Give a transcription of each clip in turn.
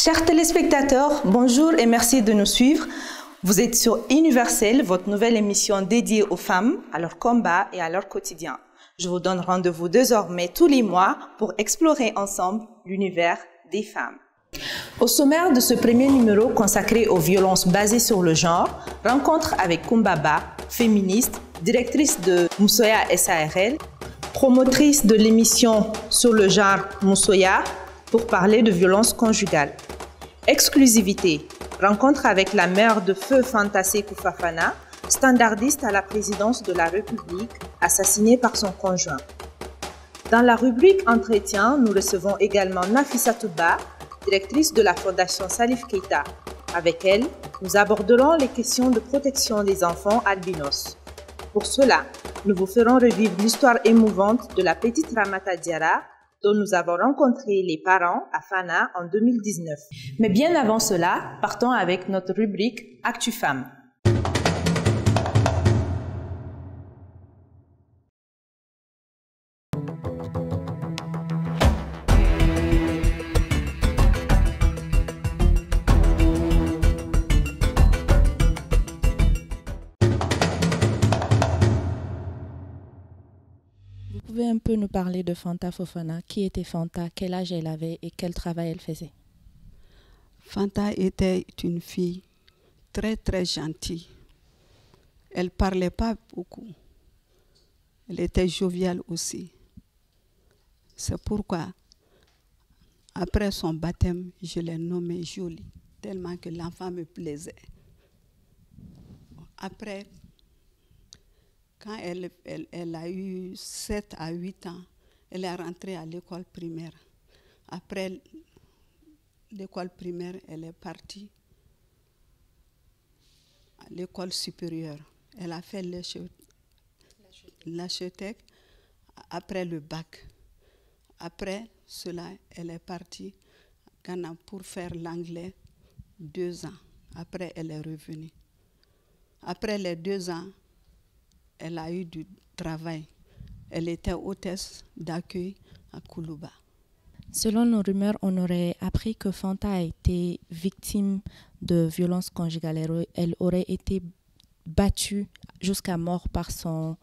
Chers téléspectateurs, bonjour et merci de nous suivre. Vous êtes sur Universel, votre nouvelle émission dédiée aux femmes, à leur combat et à leur quotidien. Je vous donne rendez-vous désormais tous les mois pour explorer ensemble l'univers des femmes. Au sommaire de ce premier numéro consacré aux violences basées sur le genre, rencontre avec Kumbaba, féministe, directrice de Moussoya SARL, promotrice de l'émission sur le genre Moussoya pour parler de violences conjugales. Exclusivité, rencontre avec la mère de feu Fanta Sékou Fafana, standardiste à la présidence de la République, assassinée par son conjoint. Dans la rubrique Entretien, nous recevons également Nafissa Touba, directrice de la Fondation Salif Keita. Avec elle, nous aborderons les questions de protection des enfants albinos. Pour cela, nous vous ferons revivre l'histoire émouvante de la petite Ramata Diarra, dont nous avons rencontré les parents à Fana en 2019. Mais bien avant cela, partons avec notre rubrique Actu Femmes. Vous pouvez un peu nous parler de Fanta Fofana? Qui était Fanta? Quel âge elle avait et quel travail elle faisait? Fanta était une fille très très gentille. Elle ne parlait pas beaucoup. Elle était joviale aussi. C'est pourquoi, après son baptême, je l'ai nommée Jolie, tellement que l'enfant me plaisait. Après, quand elle a eu 7 à 8 ans, elle est rentrée à l'école primaire. Après l'école primaire, elle est partie à l'école supérieure. Elle a fait l'architecte après le bac. Après cela, elle est partie à Ghana pour faire l'anglais 2 ans. Après, elle est revenue. Après les 2 ans, elle a eu du travail. Elle était hôtesse d'accueil à Koulouba. Selon nos rumeurs, on aurait appris que Fanta a été victime de violences conjugales. Elle aurait été battue jusqu'à mort par son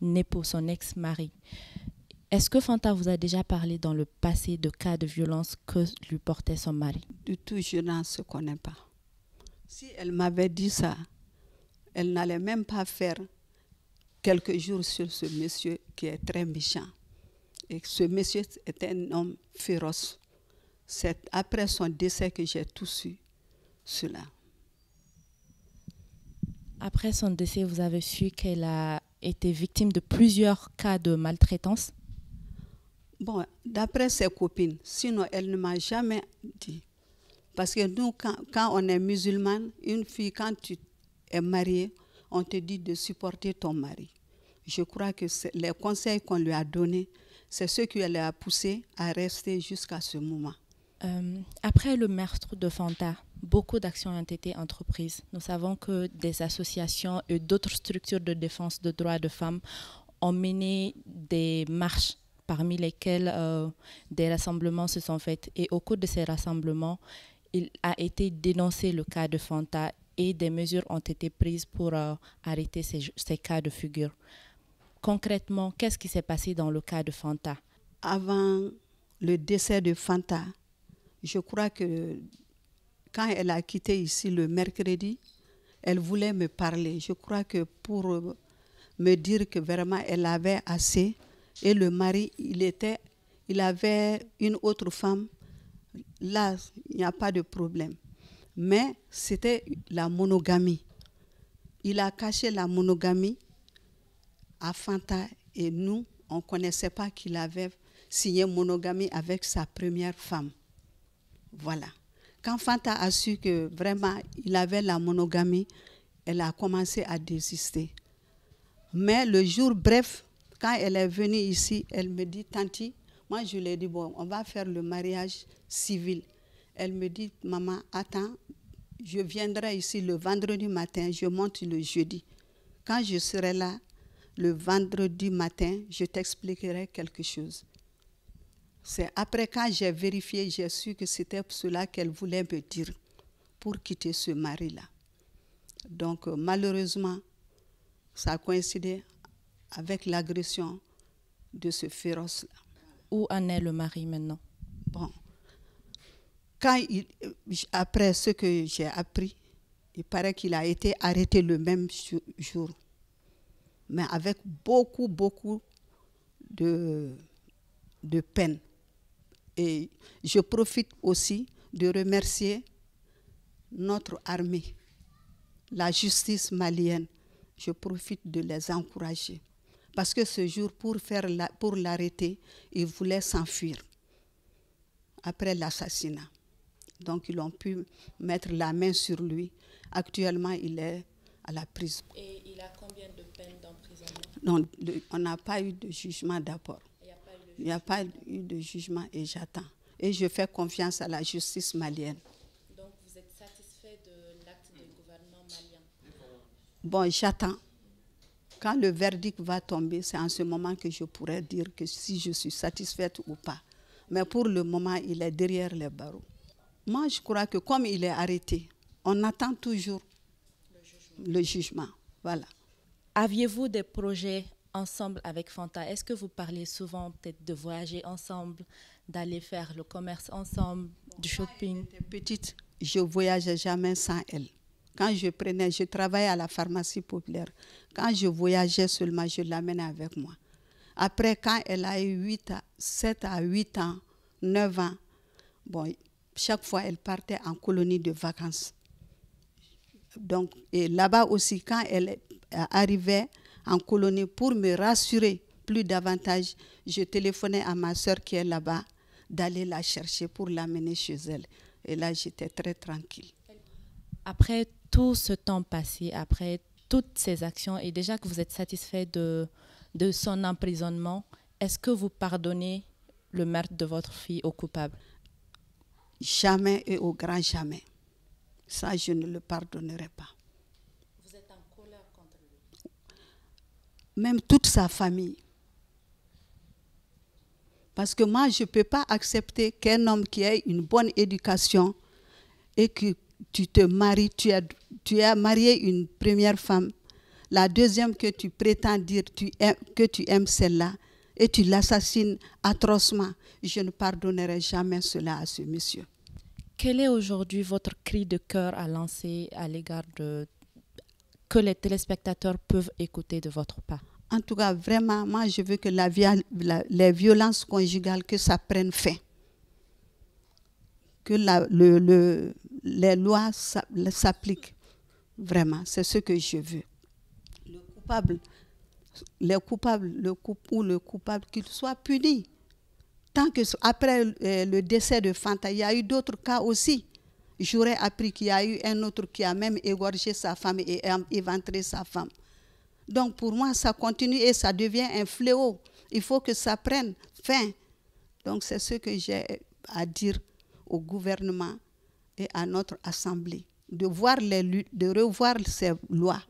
époux, son ex-mari. Est-ce que Fanta vous a déjà parlé dans le passé de cas de violence que lui portait son mari? Du tout, je n'en se connais pas. Si elle m'avait dit ça, elle n'allait même pas faire quelques jours sur ce monsieur qui est très méchant. Et ce monsieur était un homme féroce. C'est après son décès que j'ai tout su cela. Après son décès, vous avez su qu'elle a été victime de plusieurs cas de maltraitance? Bon, d'après ses copines, sinon elle ne m'a jamais dit. Parce que nous, quand on est musulmane, une fille, quand tu es mariée, on te dit de supporter ton mari. Je crois que les conseils qu'on lui a donnés, c'est ce qui l'a poussé à rester jusqu'à ce moment. Après le meurtre de Fanta, beaucoup d'actions ont été entreprises. Nous savons que des associations et d'autres structures de défense des droits de femmes ont mené des marches, parmi lesquelles des rassemblements se sont faits. Et au cours de ces rassemblements, il a été dénoncé le cas de Fanta et des mesures ont été prises pour arrêter ces cas de figure. Concrètement, qu'est-ce qui s'est passé dans le cas de Fanta? Avant le décès de Fanta, je crois que quand elle a quitté ici le mercredi, elle voulait me parler. Je crois que pour me dire que vraiment elle avait assez et le mari, il avait une autre femme. Là, il n'y a pas de problème. Mais c'était la monogamie. Il a caché la monogamie à Fanta et nous, on ne connaissait pas qu'il avait signé monogamie avec sa première femme. Voilà. Quand Fanta a su que vraiment il avait la monogamie, elle a commencé à désister. Mais le jour bref, quand elle est venue ici, elle me dit, Tanti, moi je lui ai dit, bon, on va faire le mariage civil. Elle me dit, maman, attends, je viendrai ici le vendredi matin, je monte le jeudi. Quand je serai là, le vendredi matin, je t'expliquerai quelque chose. C'est après, quand j'ai vérifié, j'ai su que c'était cela qu'elle voulait me dire pour quitter ce mari-là. Donc, malheureusement, ça a coïncidé avec l'agression de ce féroce-là. Où en est le mari maintenant? Bon, après ce que j'ai appris, il paraît qu'il a été arrêté le même jour, mais avec beaucoup de peine. Et je profite aussi de remercier notre armée, la justice malienne. Je profite de les encourager. Parce que ce jour, pour l'arrêter, il voulait s'enfuir après l'assassinat. Donc, ils ont pu mettre la main sur lui. Actuellement, il est à la prison. Et il a combien de peines d'emprisonnement? Non, on n'a pas eu de jugement d'abord. Il n'y a pas eu de jugement et j'attends. Et je fais confiance à la justice malienne. Donc, vous êtes satisfait de l'acte du gouvernement malien? Bon, j'attends. Quand le verdict va tomber, c'est en ce moment que je pourrai dire que si je suis satisfaite ou pas. Mais pour le moment, il est derrière les barreaux. Moi, je crois que comme il est arrêté, on attend toujours le jugement. Voilà. Aviez-vous des projets ensemble avec Fanta? Est-ce que vous parlez souvent peut-être de voyager ensemble, d'aller faire le commerce ensemble, du shopping? Quand j'étais petite, je ne voyageais jamais sans elle. Quand je travaillais à la pharmacie populaire. Quand je voyageais seulement, je l'amenais avec moi. Après, quand elle a eu 7 à 8 ans, 9 ans, bon, chaque fois, elle partait en colonie de vacances. Donc, et là-bas aussi, quand elle arrivait en colonie, pour me rassurer plus davantage, je téléphonais à ma soeur qui est là-bas, d'aller la chercher pour l'amener chez elle. Et là, j'étais très tranquille. Après tout ce temps passé, après toutes ces actions, et déjà que vous êtes satisfait de son emprisonnement, est-ce que vous pardonnez le meurtre de votre fille au coupable? Jamais et au grand jamais. Ça, je ne le pardonnerai pas. Vous êtes en colère contre lui? Même toute sa famille. Parce que moi, je ne peux pas accepter qu'un homme qui ait une bonne éducation et que tu te maries, tu as marié une première femme, la deuxième que tu prétends dire que tu aimes celle-là, et tu l'assassines atrocement. Je ne pardonnerai jamais cela à ce monsieur. Quel est aujourd'hui votre cri de cœur à lancer à l'égard que les téléspectateurs peuvent écouter de votre part? En tout cas, vraiment, moi, je veux que les violences conjugales, que ça prenne fin. Que les lois s'appliquent. Vraiment, c'est ce que je veux. Le coupable, qu'il soit puni. Tant que, après le décès de Fanta, il y a eu d'autres cas aussi. J'aurais appris qu'il y a eu un autre qui a même égorgé sa femme et éventré sa femme. Donc pour moi, ça continue et ça devient un fléau. Il faut que ça prenne fin. Donc c'est ce que j'ai à dire au gouvernement et à notre assemblée. De revoir ces lois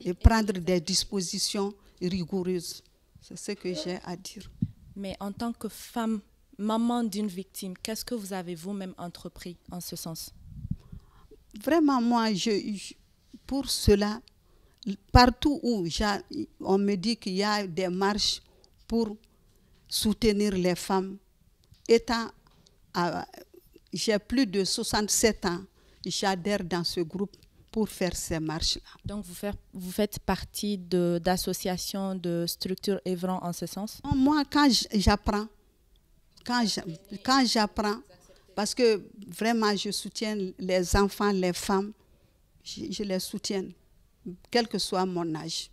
et prendre des dispositions rigoureuses. C'est ce que j'ai à dire. Mais en tant que femme, maman d'une victime, qu'est-ce que vous avez vous-même entrepris en ce sens? Vraiment, moi, pour cela, partout où on me dit qu'il y a des marches pour soutenir les femmes, j'ai plus de 67 ans, j'adhère dans ce groupe pour faire ces marches-là. Donc vous faites partie d'associations, de structures œuvrant en ce sens? Moi, quand j'apprends, parce que vraiment je soutiens les enfants, les femmes, je les soutiens, quel que soit mon âge.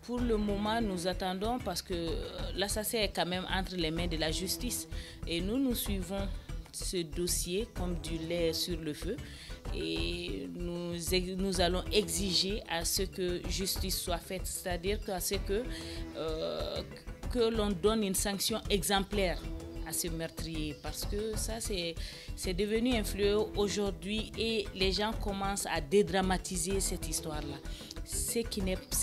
Pour le moment, nous attendons parce que l'assassin est quand même entre les mains de la justice. Et nous suivons ce dossier comme du lait sur le feu. Et nous allons exiger à ce que justice soit faite, c'est-à-dire à ce que l'on donne une sanction exemplaire à ce meurtrier, parce que ça c'est devenu un fléau aujourd'hui et les gens commencent à dédramatiser cette histoire-là, ce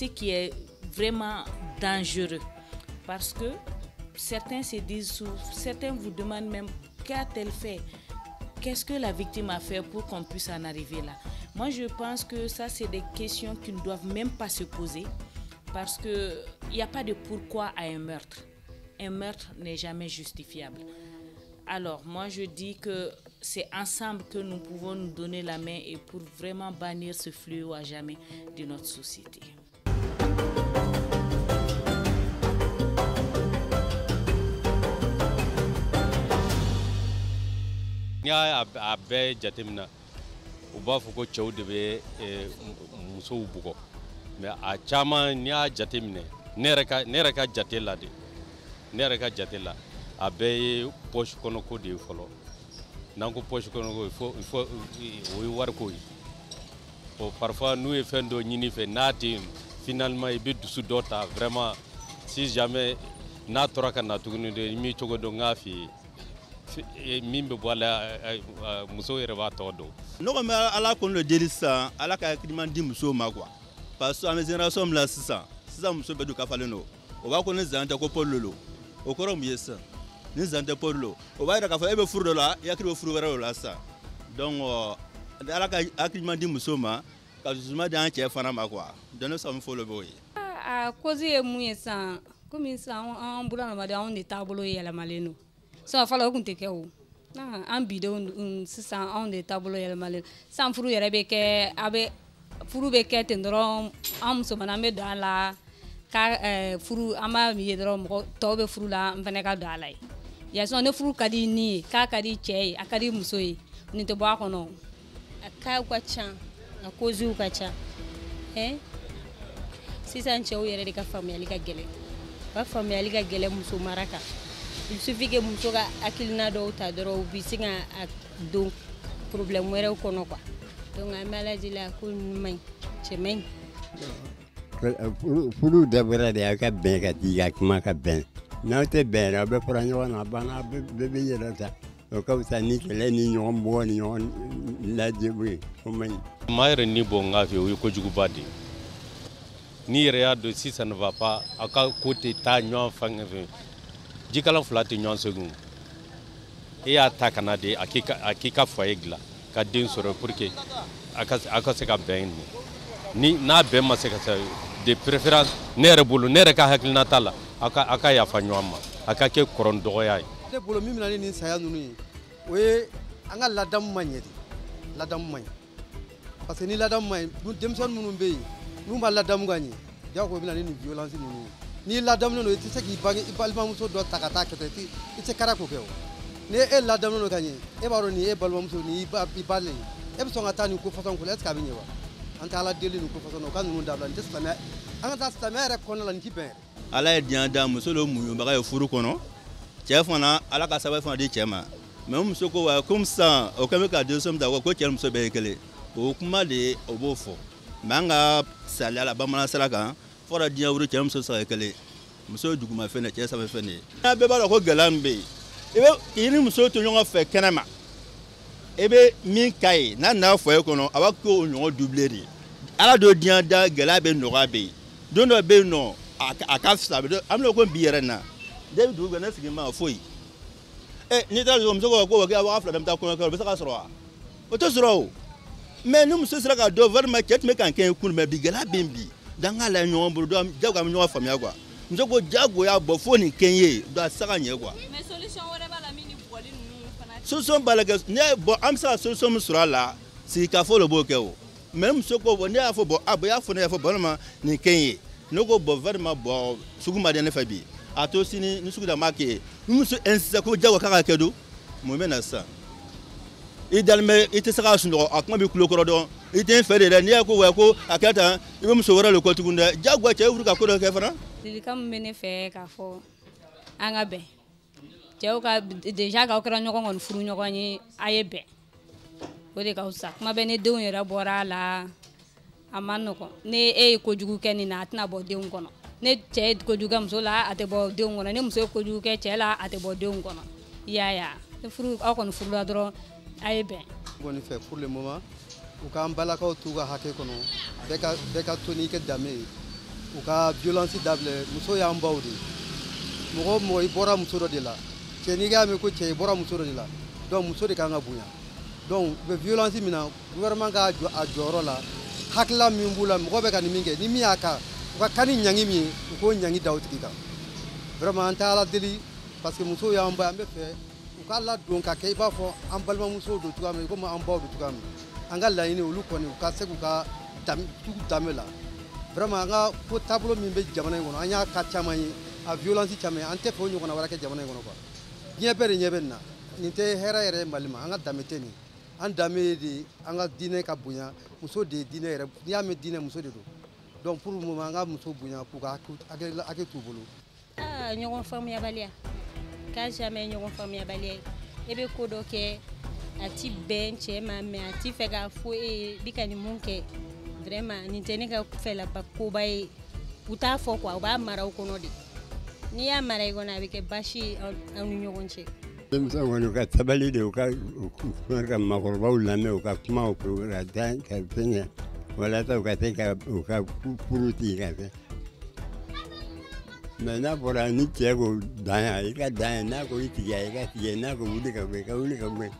qui est vraiment dangereux, parce que certains se disent, certains vous demandent même qu'a-t-elle fait? Qu'est-ce que la victime a fait pour qu'on puisse en arriver là? Moi, je pense que ça, c'est des questions qui ne doivent même pas se poser parce qu'il n'y a pas de pourquoi à un meurtre. Un meurtre n'est jamais justifiable. Alors, moi, je dis que c'est ensemble que nous pouvons nous donner la main et pour vraiment bannir ce fléau à jamais de notre société. Ni a bɛɛ jateminɛ u b'a fɔ ko cɛw de bɛ musow bugɔ mais a caman n'i y'a jateminɛ ne yɛrɛ ka jate la a bɛɛ ye poche kɔnɔko de ye fɔlɔ n'an ko poche kɔnɔko o ye wariko ye bon parfois n'u ye fɛn dɔ ɲini fɛ n'a tɛ finalement i bɛ dusu dɔ ta vraiment si jamais n'a tora ka na tuguni de i m'i cogo dɔn n k'a f'i ye min bɛ bɔ a la muso yɛrɛ b'a tɔ dɔn. Ne ko mɛ ala kɔni le deli sisan ala ka hakilima di musow ma quoi parce que an bɛ génération min na sisan muso bɛɛ dun kafalen don o b'a ko ni zan tɛ ko Paul lo o kɔrɔ mun ye sisan ni zan tɛ Paul lo o b'a yira k'a fɔ e bɛ furu dɔ la i hakili bɛ furu wɛrɛ o la sisan donc ala ka hakilima di musow ma ka dusuma di an cɛ fana ma quoi donc ne sɔn min fɔ o b'o ye. A cause ye mun ye sisan komi sisan an bolo adamaden anw de taabolo yɛlɛmalen don. Sisan fɔlɔ o kun tɛ kɛ o an bidenw sisan anw de taabolo yɛlɛmalen sisan furu yɛrɛ bɛ kɛ furu bɛ kɛ ten dɔrɔn an musoman an bɛ don a la ka furu an b'a ye dɔrɔn mɔgɔ tɔw bɛ furu la an fana ka don a la ye yasɔn ne furu ka di ni ye k'a ka di cɛ ye a ka di muso ye nin tɛ bɔ a kɔnɔ a cas ka ca a causes ka ca sisan cɛw yɛrɛ de ka faamuyali ka gɛlɛn ba faamuyali ka gɛlɛn muso mara kan. Il suffit que muso ka hakilina dɔw ta dɔrɔn u bɛ se ka don problème wɛrɛw kɔnɔ quoi donc an bɛ ala deli a ko ninnu man ɲi cɛ man ɲi. Furu dabɔra de aw ka bɛn ka di ka kuma ka bɛn n'aw tɛ bɛn aw bɛ fara ɲɔgɔn na a banna bɛɛ bɛ yɛlɛ ta o ka fisa ni kɛlɛ ni ɲɔgɔn bugɔ ni ɲɔgɔn lajɛbo ye o man ɲi. maa yɛrɛ ni bɔ n k'a fɛ o ye kojuguba de ye n'i yɛrɛ y'a dɔn sisan ne va pas aw ka ko tɛ taa ɲɔgɔn fɛ. Jikalan fila tɛ ɲɔgɔn segun e y'a ta kana de a k'i ka foyer dilan ka den sɔrɔ pour que a ka se ka bɛn ni n'a bɛn ma se ka se de préférence ne yɛrɛ bolo ne yɛrɛ ka hakilina t'a la a ka yafa ɲɔgɔn ma a ka kɛ kɔrɔn dɔgɔya ye. Ne bolo min bɛ na ni nin saya ninnu ye o ye an ka ladamu ma ɲɛ de ladamu ma ɲi parce que ni ladamu ma ɲi denmisɛnnin minnu bɛ yen n'u ma ladamu ka ɲɛ jago bɛ na ni nin violence ninnu ye. Ni ladamu no i tɛ se k'i bange i balimamuso dɔ ta ka taa kɛ ten i tɛ kara k'o kɛ o ni e ladamu no ka ɲɛ e b'a dɔn nin e balimamuso ni i balen e bɛ sɔn ka taa nin ko fasɔn ko la est-ce que a bɛ ɲɛ wa an tɛ ala deli nin ko fasɔn na o ka ninnu dabila nin tɛ silamɛya an ka taa silamɛya yɛrɛ kɔnɔna la nin tɛ bɛn. Ala ye diɲɛ da muso dɔ muɲubaga ye furu kɔnɔ cɛ fana ala ka sɛbɛn fana di cɛ ma mais muso ko wa comme ça o kɛlen bɛ ka denmisɛnw ta ko cɛ ni muso bɛɛ ye kelen o kuma de o b'o fɔ mais an ka saliya la bamanan sira kan fɔra diɲɛ wuri cɛ muso saba kelen muso duguma fɛn de cɛ saba fɛn de n'a bɛɛ b'a dɔn ko gɛlɛya min bɛ yen i ni muso to ɲɔgɔn fɛ kɛnɛ ma i bɛ min ka ye n'a nana foyer kɔnɔ a b'a k'o ɲɔgɔn doublé de ala don diɲɛ da gɛlɛya bɛ nɔgɔya bɛ yen don dɔ bɛ yen nɔ a ka fisa an bɛna ko bi yɛrɛ na den bɛ dugu kɛ ne sigi ma foyi n'i taara sɔrɔ muso ko k'a waa fila de bɛ taa kɔɲɔkɛ o bɛ se ka sɔrɔ wa o tɛ sɔrɔ o mais ni muso sera ka dɔn vraiment cɛ tun bɛ ka kɛ kun mais bi gɛlɛya bɛ yen bi dan k'a lajɛ ɲɔgɔn bolo jago an bɛ ɲɔgɔn faamuya quoi muso ko jagoya bɔ fo nin kɛ n ye donc a tɛ se ka ɲɛ quoi. mais solution wɛrɛ b'a la min ni bugɔli ninnu fana tɛ. solution b'a la kɛ ne bon an bɛ se ka solution min sɔrɔ a la sigikafɔ de b'o kɛ o mais muso ko bon ne y'a fɔ bon i y'a fɔ ne y'a fɔ balima nin kɛ n ye ne ko bon vraiment bon sugu ma di ne fɛ bi a to sini ni sugu da m'a kɛ ni muso insiste ko jago k'a ka kɛ don mun bɛ na sisan idéalement il te sera sunɔgɔ a kuma bɛ kulo kɔrɔ dɔrɔn i tɛ fɛ de dɛ n'i y'a ko wa ko a kɛra tan i bɛ muso wɛrɛ le kɔ tugun dɛ jagoya cɛ wuli ka ko dɔ kɛ fana. ladilikan min bɛ ne fɛ k'a fɔ an ka bɛn cɛw ka déjà k'aw kɛra ɲɔgɔn kɔni furu ɲɔgɔn ye a ye bɛn o de ka fisa kuma bɛ ne denw yɛrɛ bɔra a la a ma nɔgɔn ne e ye kojugu kɛ nin na a tɛna bɔ denw kɔnɔ ne cɛ ye kojugu kɛ muso la a tɛ bɔ denw kɔnɔ ne muso ye kojugu kɛ cɛ la a tɛ bɔ denw kɔnɔ i y'a ye ne furu aw kɔni furula dɔrɔn a ye bɛn. kɔni fɛ pour le moment u k'an balakaw t'u ka hakɛ kɔnɔ bɛɛ ka to n'i kɛ danbe ye u ka violence dabila muso y'an baw de mɔgɔ o mɔgɔ i bɔra muso dɔ de la cɛ n'i y'a mɛn ko cɛ i bɔra muso dɔ de la donc muso de kan ka bonya donc u bɛ violence min na gouvernement ka a jɔyɔrɔ la hakilila min b'u la mɔgɔ bɛ ka nin min kɛ ni min y'a kan u ka kan ni ɲangi min ye u k'o ɲangi da o tigi kan vraiment an tɛ ala deli parce que musow y'an ba an bɛ fɛ u k'a ladon ka kɛ i b'a fɔ an balimamusow don cogoya min komi an baw don cogoya min an ka laɲini olu kɔni u ka se k'u ka tugu danbe la vraiment an ka ko taabolo min bɛ jamana in kɔnɔ an y'a ka caman ye a violence caman an tɛ fɛ o ɲɔgɔnna wɛrɛ kɛ jamana in kɔnɔ quoi diɲɛ bɛɛ de ɲɛ bɛ nin na nin tɛ hɛrɛ yɛrɛ ye Mali ma an ka danbe tɛ nin an danbe ye de an ka diinɛ ka bonya muso de ye diinɛ yɛrɛ n'i y'a mɛn diinɛ muso de don donc pour le moment an ka muso bonya k'u ka hakɛ t'u bolo. ɲɔgɔn faamuyabaliya k'a jamais ɲɔgɔn faamuyabaliya e bɛ ko dɔ kɛ a ti bɛn cɛ ma mais a ti fɛ k'a fɔ e ye bi ka nin mun kɛ vraiment nin tɛ ne ka fɛlaba koba ye u t'a fɔ quoi u b'a mara u kɔnɔ de n'i y'a mara i kɔnɔ a bɛ kɛ basi ye aw ni ɲɔgɔn cɛ. denmisɛnw kɔni u ka sabali de u ka maakɔrɔbaw lamɛn u ka kuma u ka dan ka fɛngɛ walasa u ka se ka u ka furu tigɛ ka fɛ mais n'a fɔra ni cɛ ko dan yan i ka dan yan n'a ko i tigɛ i ka tigɛ n'a ko wuli ka bɔ i ka wuli ka bɔ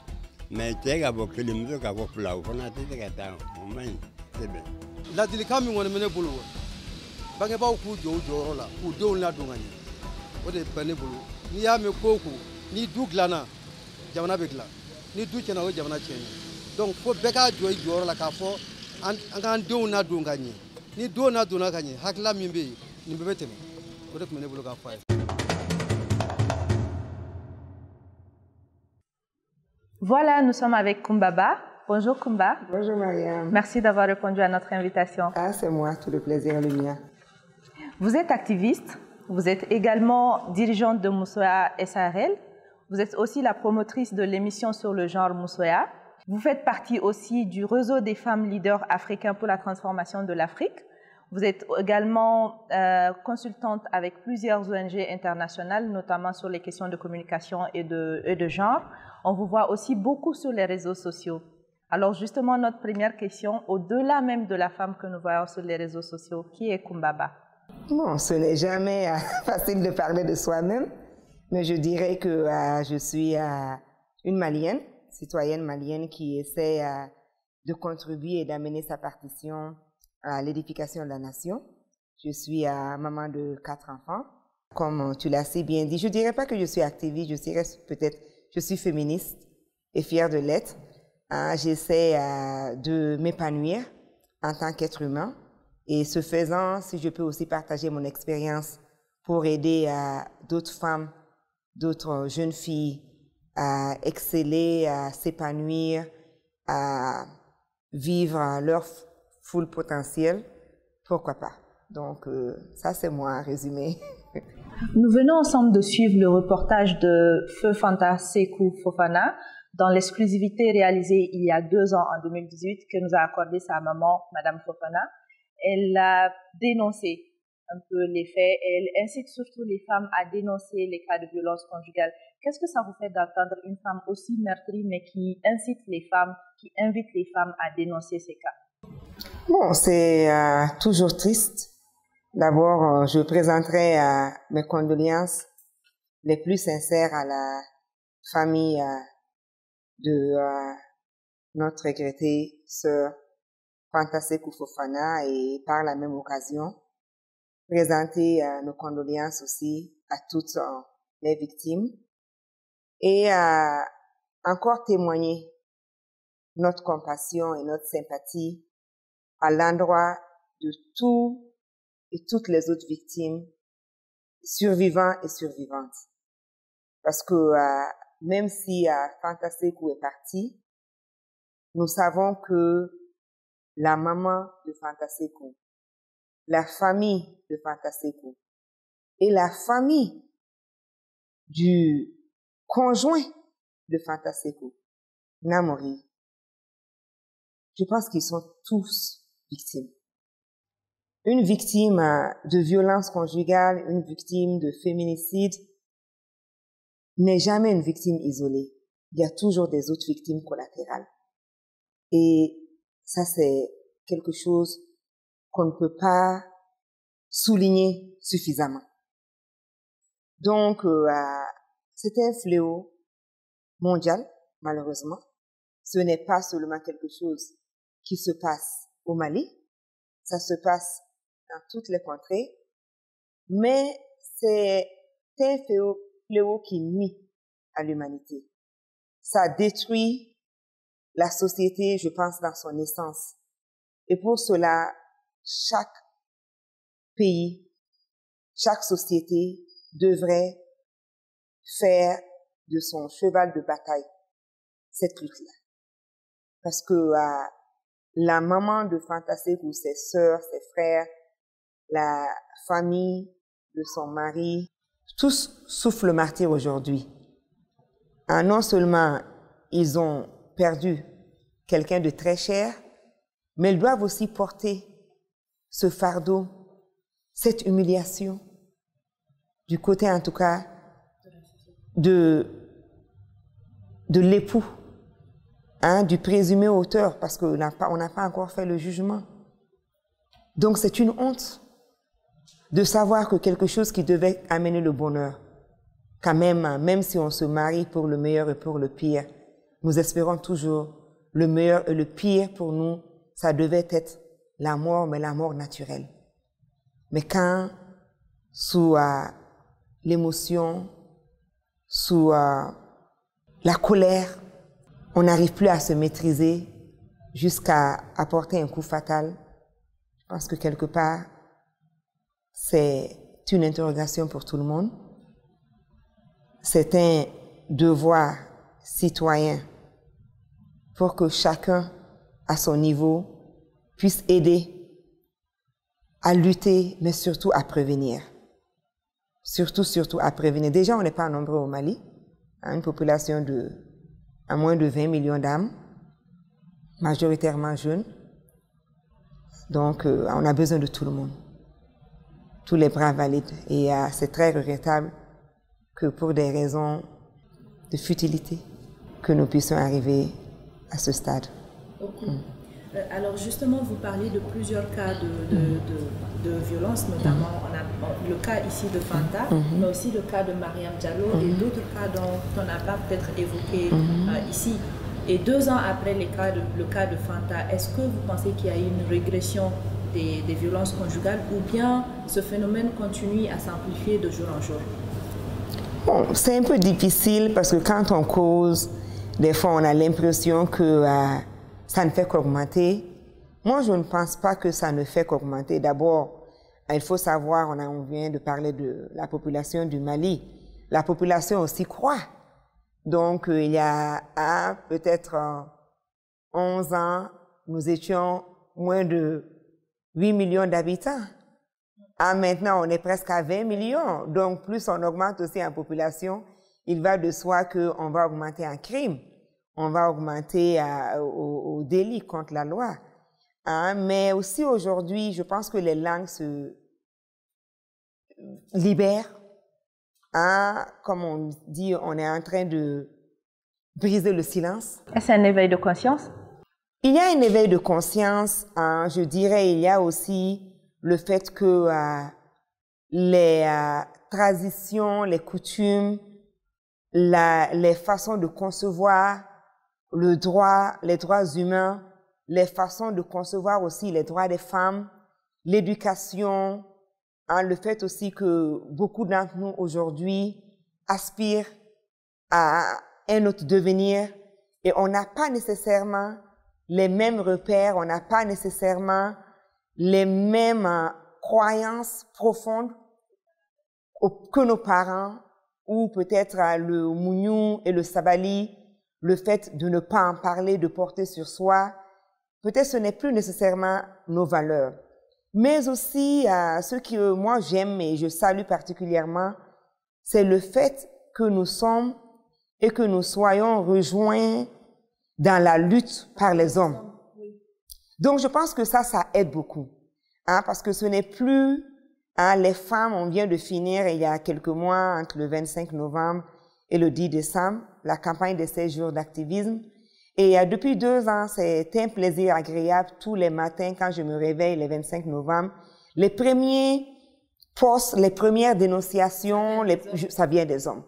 mais cɛ ka bɔ kelen muso ka bɔ fila o fana tɛ se ka taa o man ɲi c'est bien. ladilikan min kɔni bɛ ne bolo bangebaaw k'u jɔ u jɔyɔrɔ la k'u denw ladon ka ɲɛ o de bɛ ne bolo n'i y'a mɛn ko o ko ni du dilanna jamana bɛ dilan ni du tiɲɛna o ye jamana tiɲɛni donc fo bɛɛ k'a jɔ i jɔyɔrɔ la k'a fɔ an k'an denw ladon ka ɲɛ ni denw ladonna ka ɲɛ hakilila min bɛ yen nin bɛɛ bɛ tɛmɛ o de tun bɛ ne bolo k'a fɔ a ye. Voilà, nous sommes avec Kumbaba. Bonjour Kumba. Bonjour Mariam. Merci d'avoir répondu à notre invitation. Ah, c'est moi, tout le plaisir est le mien. Vous êtes activiste, vous êtes également dirigeante de Moussoya SARL, vous êtes aussi la promotrice de l'émission sur le genre Moussoya. Vous faites partie aussi du réseau des femmes leaders africains pour la transformation de l'Afrique. Vous êtes également consultante avec plusieurs ONG internationales, notamment sur les questions de communication et de genre. On vous voit aussi beaucoup sur les réseaux sociaux. Alors justement, notre première question, au-delà même de la femme que nous voyons sur les réseaux sociaux, qui est Kumbaba? Bon, ce n'est jamais facile de parler de soi-même, mais je dirais que je suis une Malienne, citoyenne malienne qui essaie de contribuer et d'amener sa partition à l'édification de la nation. Je suis maman de 4 enfants. Comme tu l'as si bien dit, je ne dirais pas que je suis activiste, je dirais peut-être je suis féministe et fière de l'être. J'essaie de m'épanouir en tant qu'être humain. Et ce faisant, si je peux aussi partager mon expérience pour aider d'autres femmes, d'autres jeunes filles à exceller, à s'épanouir, à vivre leur full potentiel, pourquoi pas. Donc ça c'est moi en résumé. Nous venons ensemble de suivre le reportage de Feu Fanta Sekou Fofana dans l'exclusivité réalisée il y a 2 ans, en 2018, que nous a accordé sa maman, Madame Fofana. Elle a dénoncé un peu les faits et elle incite surtout les femmes à dénoncer les cas de violence conjugale. Qu'est-ce que ça vous fait d'entendre une femme aussi meurtrie mais qui incite les femmes, qui invite les femmes à dénoncer ces cas? Bon, c'est toujours triste. D'abord, je présenterai mes condoléances les plus sincères à la famille de notre regrettée sœur Fanta Sekou Fofana et par la même occasion présenter nos condoléances aussi à toutes les victimes et encore témoigner notre compassion et notre sympathie à l'endroit de tous et toutes les autres victimes, survivants et survivantes. Parce que même si Fanta Sekou est partie, nous savons que la maman de Fanta Sekou, la famille de Fanta Sekou et la famille du conjoint de Fanta Sekou, Namori, je pense qu'ils sont tous victimes. Une victime de violence conjugale, une victime de féminicide n'est jamais une victime isolée. Il y a toujours des autres victimes collatérales. Et ça, c'est quelque chose qu'on ne peut pas souligner suffisamment. Donc, c'est un fléau mondial, malheureusement. Ce n'est pas seulement quelque chose qui se passe au Mali, ça se passe dans toutes les contrées, mais c'est un fléau qui nuit à l'humanité. Ça détruit la société, je pense, dans son essence. Et pour cela, chaque pays, chaque société devrait faire de son cheval de bataille cette lutte-là. Parce que la maman de Fanta Sekou, ses sœurs, ses frères, la famille de son mari, tous souffrent le martyre aujourd'hui. Non seulement ils ont perdu quelqu'un de très cher, mais ils doivent aussi porter ce fardeau, cette humiliation, du côté en tout cas de l'époux, du présumé auteur, parce qu'on n'a pas encore fait le jugement. Donc c'est une honte de savoir que quelque chose qui devait amener le bonheur, quand même si on se marie pour le meilleur et pour le pire, nous espérons toujours le meilleur et le pire pour nous, ça devait être la mort, mais la mort naturelle. Mais quand, sous l'émotion, sous la colère, on n'arrive plus à se maîtriser jusqu'à apporter un coup fatal, je pense que quelque part, c'est une interrogation pour tout le monde. C'est un devoir citoyen pour que chacun, à son niveau, puisse aider à lutter, mais surtout à prévenir. Surtout à prévenir. Déjà, on n'est pas nombreux au Mali, une population à moins de 20 millions d'âmes, majoritairement jeunes. Donc, on a besoin de tout le monde, tous les bras valides. Et c'est très regrettable que pour des raisons de futilité, que nous puissions arriver à ce stade. Okay. Alors justement, vous parlez de plusieurs cas de violence, notamment on a le cas ici de Fanta, mais aussi le cas de Mariam Diallo et d'autres cas dont on n'a pas peut-être évoqué ici. Et 2 ans après le cas de Fanta, est-ce que vous pensez qu'il y a eu une régression des violences conjugales ou bien ce phénomène continue à s'amplifier de jour en jour? Bon, c'est un peu difficile parce que quand on cause, des fois on a l'impression que ça ne fait qu'augmenter. Moi, je ne pense pas que ça ne fait qu'augmenter. D'abord, il faut savoir, on vient de parler de la population du Mali. La population aussi croît. Donc, il y a peut-être 11 ans, nous étions moins de 8 millions d'habitants. Maintenant, on est presque à 20 millions. Donc, plus on augmente aussi en population, il va de soi qu'on va augmenter en crime. On va augmenter au délit contre la loi. Mais aussi aujourd'hui, je pense que les langues se libèrent. Comme on dit, on est en train de briser le silence. Est-ce un éveil de conscience? Il y a un éveil de conscience. Je dirais, il y a aussi le fait que les traditions, les coutumes, les façons de concevoir les droits humains, les façons de concevoir aussi les droits des femmes, l'éducation, le fait aussi que beaucoup d'entre nous aujourd'hui aspirent à un autre devenir et on n'a pas nécessairement les mêmes repères, on n'a pas nécessairement les mêmes croyances profondes que nos parents ou peut-être le Mouniou et le Sabali le fait de ne pas en parler, de porter sur soi, peut-être ce n'est plus nécessairement nos valeurs. Mais aussi, ce que moi j'aime et je salue particulièrement, c'est le fait que nous sommes et que nous soyons rejoints dans la lutte par les hommes. Donc je pense que ça aide beaucoup. Parce que ce n'est plus les femmes, on vient de finir il y a quelques mois, entre le 25 novembre et le 10 décembre, la campagne des 16 jours d'activisme. Et depuis 2 ans, c'est un plaisir agréable tous les matins quand je me réveille le 25 novembre. Les premiers postes, les premières dénonciations, ça vient des hommes.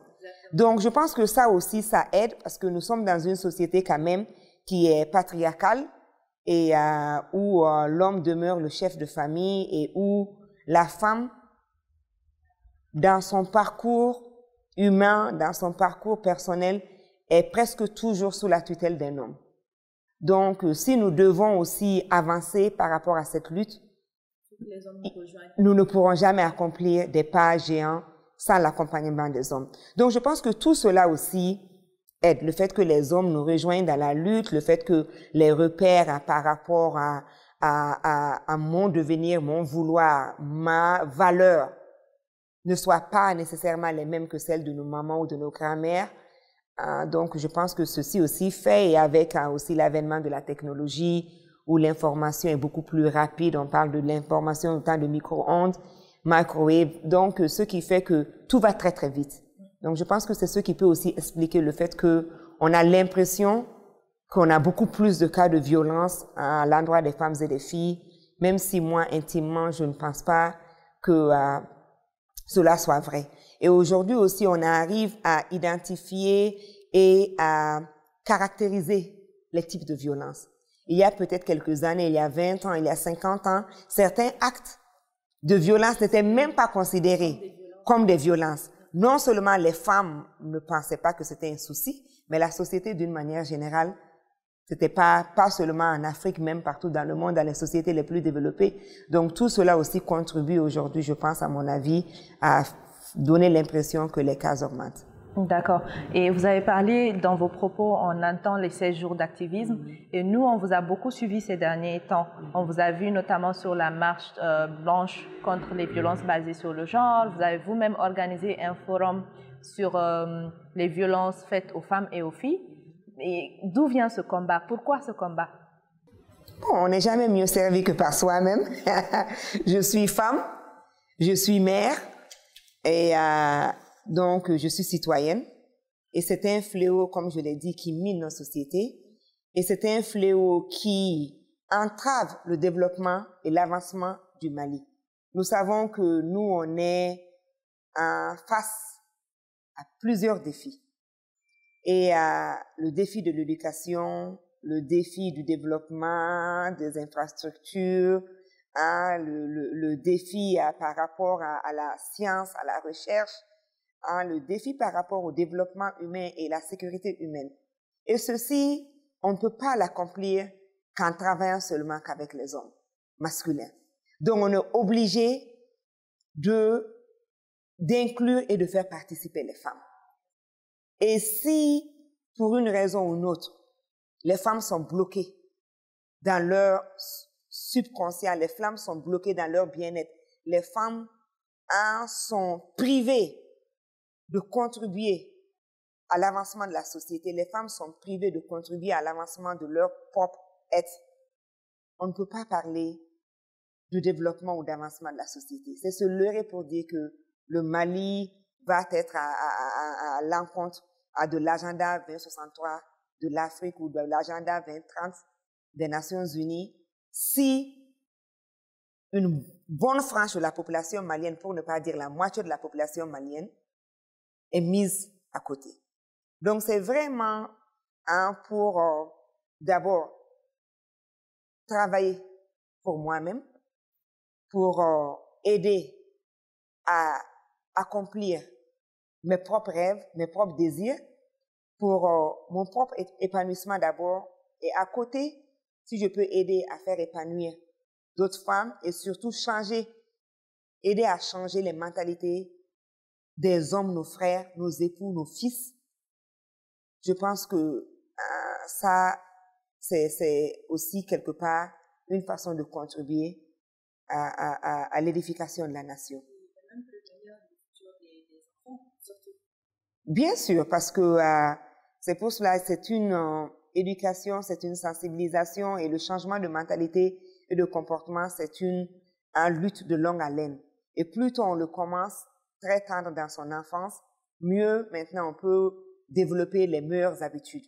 Donc je pense que ça aussi, ça aide parce que nous sommes dans une société quand même qui est patriarcale et où l'homme demeure le chef de famille et où la femme, dans son parcours humain, dans son parcours personnel, est presque toujours sous la tutelle d'un homme. Donc, si nous devons aussi avancer par rapport à cette lutte, nous ne pourrons jamais accomplir des pas géants sans l'accompagnement des hommes. Donc, je pense que tout cela aussi aide. Le fait que les hommes nous rejoignent dans la lutte, le fait que les repères par rapport à mon devenir, mon vouloir, ma valeur ne soient pas nécessairement les mêmes que celles de nos mamans ou de nos grands-mères. Donc, je pense que ceci aussi fait, et avec aussi l'avènement de la technologie, où l'information est beaucoup plus rapide, on parle de l'information au temps de micro-ondes, microwave, donc ce qui fait que tout va très très vite. Donc, je pense que c'est ce qui peut aussi expliquer le fait qu'on a l'impression qu'on a beaucoup plus de cas de violence à l'endroit des femmes et des filles, même si moi, intimement, je ne pense pas que cela soit vrai. Et aujourd'hui aussi, on arrive à identifier et à caractériser les types de violences. Il y a peut-être quelques années, il y a 20 ans, il y a 50 ans, certains actes de violence n'étaient même pas considérés comme des violences. Non seulement les femmes ne pensaient pas que c'était un souci, mais la société d'une manière générale, c'était pas seulement en Afrique, même partout dans le monde, dans les sociétés les plus développées. Donc tout cela aussi contribue aujourd'hui, je pense, à mon avis, à donner l'impression que les cas augmentent. D'accord. Et vous avez parlé dans vos propos, on entend les 16 jours d'activisme. Et nous, on vous a beaucoup suivi ces derniers temps. On vous a vu notamment sur la marche blanche contre les violences basées sur le genre. Vous avez vous-même organisé un forum sur les violences faites aux femmes et aux filles. Et d'où vient ce combat? Pourquoi ce combat? Bon, on n'est jamais mieux servi que par soi-même. Je suis femme, je suis mère et donc je suis citoyenne. Et c'est un fléau, comme je l'ai dit, qui mine nos sociétés. Et c'est un fléau qui entrave le développement et l'avancement du Mali. Nous savons que nous, on est face à plusieurs défis. Et le défi de l'éducation, le défi du développement des infrastructures, le défi par rapport à la science, à la recherche, le défi par rapport au développement humain et la sécurité humaine. Et ceci, on ne peut pas l'accomplir qu'en travaillant seulement qu'avec les hommes masculins. Donc, on est obligé d'inclure et de faire participer les femmes. Et si, pour une raison ou une autre, les femmes sont bloquées dans leur subconscient, les femmes sont bloquées dans leur bien-être, les femmes sont privées de contribuer à l'avancement de la société, les femmes sont privées de contribuer à l'avancement de leur propre être, on ne peut pas parler de développement ou d'avancement de la société. C'est se leurrer pour dire que le Mali va être à l'encontre de l'agenda 2063 de l'Afrique ou de l'agenda 2030 des Nations Unies si une bonne frange de la population malienne, pour ne pas dire la moitié de la population malienne, est mise à côté. Donc c'est vraiment pour d'abord travailler pour moi-même, pour aider à accomplir mes propres rêves, mes propres désirs, pour mon propre épanouissement d'abord, et à côté, si je peux aider à faire épanouir d'autres femmes et surtout aider à changer les mentalités des hommes, nos frères, nos époux, nos fils, je pense que ça, c'est aussi quelque part une façon de contribuer à l'édification de la nation. Bien sûr, parce que c'est pour cela, c'est une éducation, c'est une sensibilisation et le changement de mentalité et de comportement, c'est une lutte de longue haleine. Et plus tôt on le commence très tendre dans son enfance, mieux maintenant on peut développer les meilleures habitudes.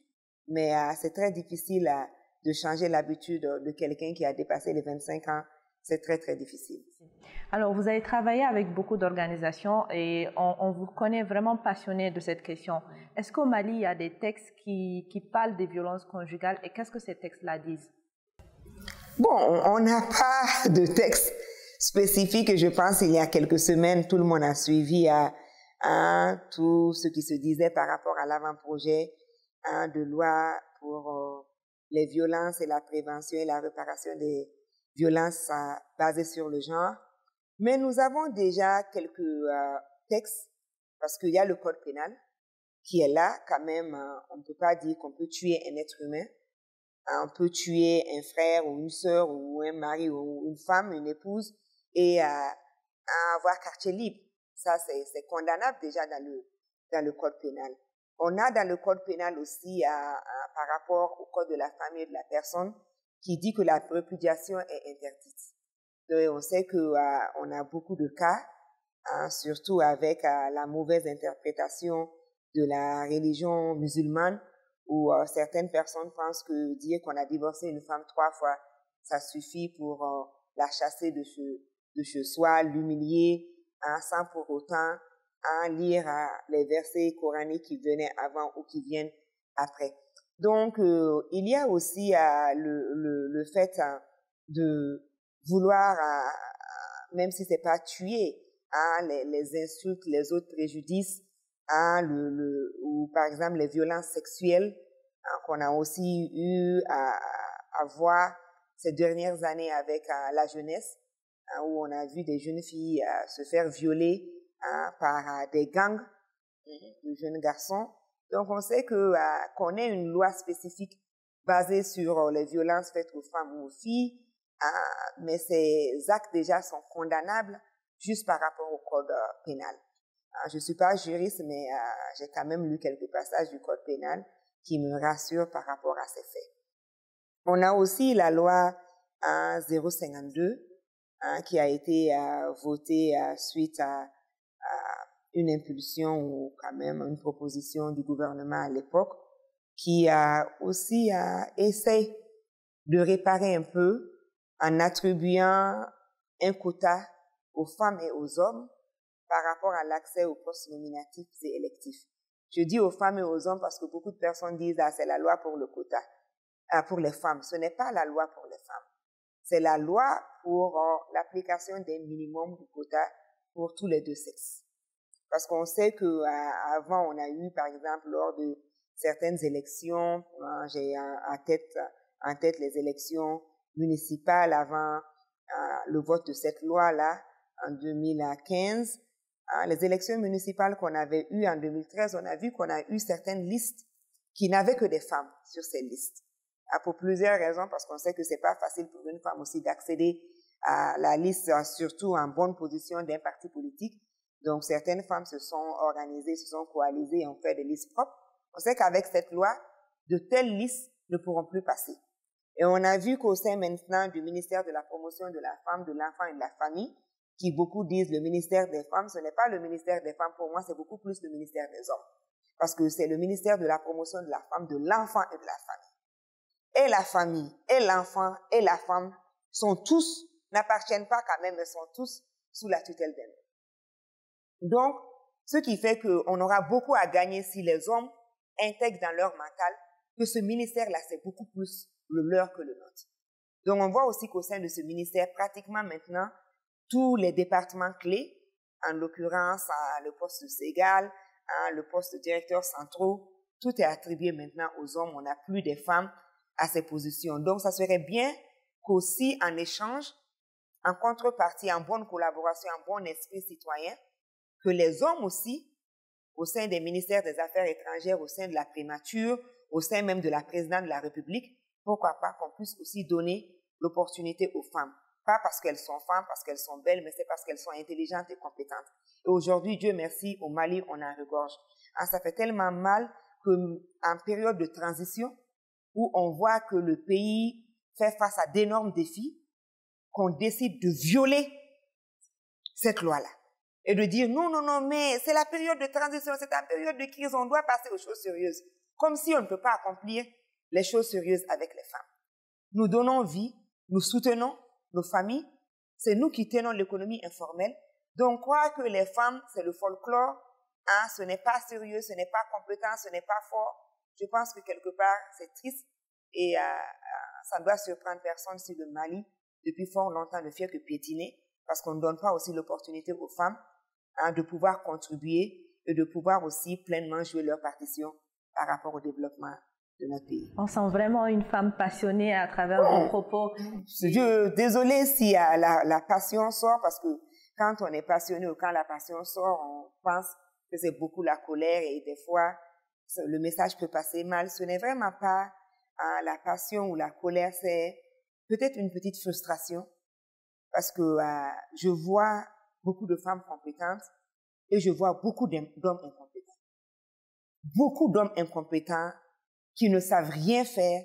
Mais c'est très difficile de changer l'habitude de quelqu'un qui a dépassé les 25 ans. C'est très, très difficile. Alors, vous avez travaillé avec beaucoup d'organisations et on vous connaît vraiment passionné de cette question. Est-ce qu'au Mali, il y a des textes qui parlent des violences conjugales et qu'est-ce que ces textes-là disent? Bon, on n'a pas de texte spécifique. Je pense qu'il y a quelques semaines, tout le monde a suivi tout ce qui se disait par rapport à l'avant-projet de loi pour les violences et la prévention et la réparation des violences basées sur le genre. Mais nous avons déjà quelques textes, parce qu'il y a le code pénal qui est là quand même. On ne peut pas dire qu'on peut tuer un être humain. On peut tuer un frère ou une sœur ou un mari ou une femme, une épouse, et avoir quartier libre. Ça, c'est condamnable déjà dans le code pénal. On a dans le code pénal aussi, par rapport au code de la famille et de la personne, qui dit que la répudiation est interdite. Donc, on sait qu'on a beaucoup de cas, surtout avec la mauvaise interprétation de la religion musulmane, où certaines personnes pensent que dire qu'on a divorcé une femme 3 fois, ça suffit pour la chasser de chez soi, l'humilier, sans pour autant lire les versets coraniques qui venaient avant ou qui viennent après. Donc, il y a aussi le fait de vouloir, même si c'est pas tuer, les insultes, les autres préjudices, ou par exemple les violences sexuelles qu'on a aussi eu à voir ces dernières années avec la jeunesse, où on a vu des jeunes filles se faire violer par des gangs de jeunes garçons. Donc, on sait qu'on ait une loi spécifique basée sur les violences faites aux femmes ou aux filles, mais ces actes déjà sont condamnables juste par rapport au code pénal. Je ne suis pas juriste, mais j'ai quand même lu quelques passages du code pénal qui me rassurent par rapport à ces faits. On a aussi la loi 052 qui a été votée suite à une impulsion ou quand même une proposition du gouvernement à l'époque, qui a aussi essayé de réparer un peu en attribuant un quota aux femmes et aux hommes par rapport à l'accès aux postes nominatifs et électifs. Je dis aux femmes et aux hommes parce que beaucoup de personnes disent c'est la loi pour le quota, pour les femmes. Ce n'est pas la loi pour les femmes. C'est la loi pour l'application d'un minimum de quota pour tous les deux sexes. Parce qu'on sait qu'avant, on a eu, par exemple, lors de certaines élections, j'ai en tête les élections municipales avant le vote de cette loi-là en 2015. Les élections municipales qu'on avait eues en 2013, on a vu qu'on a eu certaines listes qui n'avaient que des femmes sur ces listes. Pour plusieurs raisons, parce qu'on sait que c'est pas facile pour une femme aussi d'accéder à la liste, surtout en bonne position d'un parti politique. Donc, certaines femmes se sont organisées, se sont coalisées et ont fait des listes propres. On sait qu'avec cette loi, de telles listes ne pourront plus passer. Et on a vu qu'au sein maintenant du ministère de la promotion de la femme, de l'enfant et de la famille, qui beaucoup disent le ministère des femmes, ce n'est pas le ministère des femmes. Pour moi, c'est beaucoup plus le ministère des hommes. Parce que c'est le ministère de la promotion de la femme, de l'enfant et de la famille. Et la famille, et l'enfant, et la femme sont tous, n'appartiennent pas quand même, mais sont tous sous la tutelle d'elle. Donc, ce qui fait qu'on aura beaucoup à gagner si les hommes intègrent dans leur mental que ce ministère-là, c'est beaucoup plus le leur que le nôtre. Donc, on voit aussi qu'au sein de ce ministère, pratiquement maintenant, tous les départements clés, en l'occurrence le poste de Ségal, le poste de directeur centraux, tout est attribué maintenant aux hommes. On n'a plus des femmes à ces positions. Donc, ça serait bien qu'aussi, en échange, en contrepartie, en bonne collaboration, en bon esprit citoyen, que les hommes aussi, au sein des ministères des Affaires étrangères, au sein de la primature, au sein même de la présidente de la République, pourquoi pas qu'on puisse aussi donner l'opportunité aux femmes. Pas parce qu'elles sont femmes, parce qu'elles sont belles, mais c'est parce qu'elles sont intelligentes et compétentes. Et aujourd'hui, Dieu merci, au Mali, on en regorge. Ah, ça fait tellement mal qu'en période de transition, où on voit que le pays fait face à d'énormes défis, qu'on décide de violer cette loi-là. Et de dire, non, non, non, mais c'est la période de transition, c'est la période de crise, on doit passer aux choses sérieuses. Comme si on ne peut pas accomplir les choses sérieuses avec les femmes. Nous donnons vie, nous soutenons nos familles, c'est nous qui tenons l'économie informelle. Donc, croire que les femmes, c'est le folklore, hein, ce n'est pas sérieux, ce n'est pas compétent, ce n'est pas fort. Je pense que quelque part, c'est triste et ça ne doit surprendre personne si le Mali, depuis fort longtemps, ne fait que piétiner parce qu'on ne donne pas aussi l'opportunité aux femmes de pouvoir contribuer et de pouvoir aussi pleinement jouer leur partition par rapport au développement de notre pays. On sent vraiment une femme passionnée à travers vos propos. Désolée si la passion sort, parce que quand on est passionné ou quand la passion sort, on pense que c'est beaucoup la colère et des fois, le message peut passer mal. Ce n'est vraiment pas la passion ou la colère, c'est peut-être une petite frustration parce que je vois beaucoup de femmes compétentes et je vois beaucoup d'hommes incompétents. Beaucoup d'hommes incompétents qui ne savent rien faire,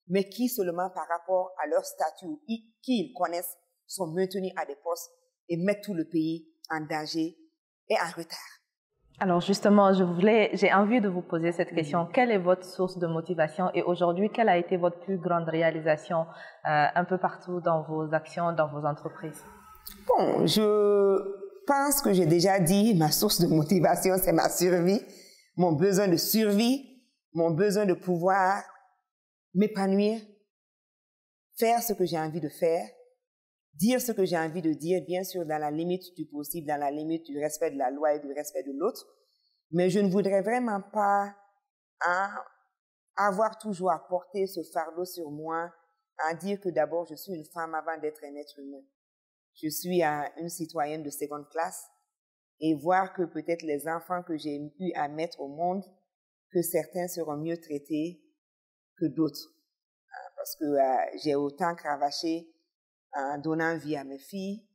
mais qui seulement par rapport à leur statut ou qui ils connaissent sont maintenus à des postes et mettent tout le pays en danger et en retard. Alors justement, j'ai envie de vous poser cette question. Quelle est votre source de motivation et aujourd'hui, quelle a été votre plus grande réalisation un peu partout dans vos actions, dans vos entreprises? Bon, je pense que j'ai déjà dit, ma source de motivation, c'est ma survie, mon besoin de survie, mon besoin de pouvoir m'épanouir, faire ce que j'ai envie de faire, dire ce que j'ai envie de dire, bien sûr dans la limite du possible, dans la limite du respect de la loi et du respect de l'autre. Mais je ne voudrais vraiment pas avoir toujours à porter ce fardeau sur moi, à dire que d'abord je suis une femme avant d'être un être humain. Je suis une citoyenne de seconde classe et voir que peut-être les enfants que j'ai eu à mettre au monde, que certains seront mieux traités que d'autres. Parce que j'ai autant cravaché en donnant vie à mes filles,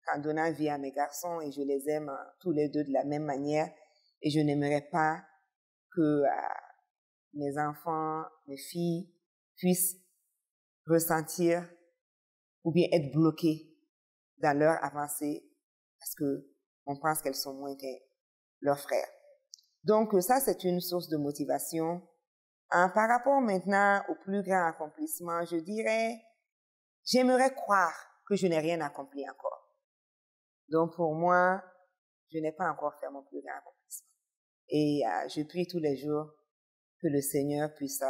qu'en donnant vie à mes garçons, et je les aime tous les deux de la même manière. Et je n'aimerais pas que mes enfants, mes filles puissent ressentir ou bien être bloqués dans leur avancée parce qu'on pense qu'elles sont moins que leurs frères. Donc ça, c'est une source de motivation. Par rapport maintenant au plus grand accomplissement, je dirais, j'aimerais croire que je n'ai rien accompli encore. Donc pour moi, je n'ai pas encore fait mon plus grand accomplissement. Et je prie tous les jours que le Seigneur puisse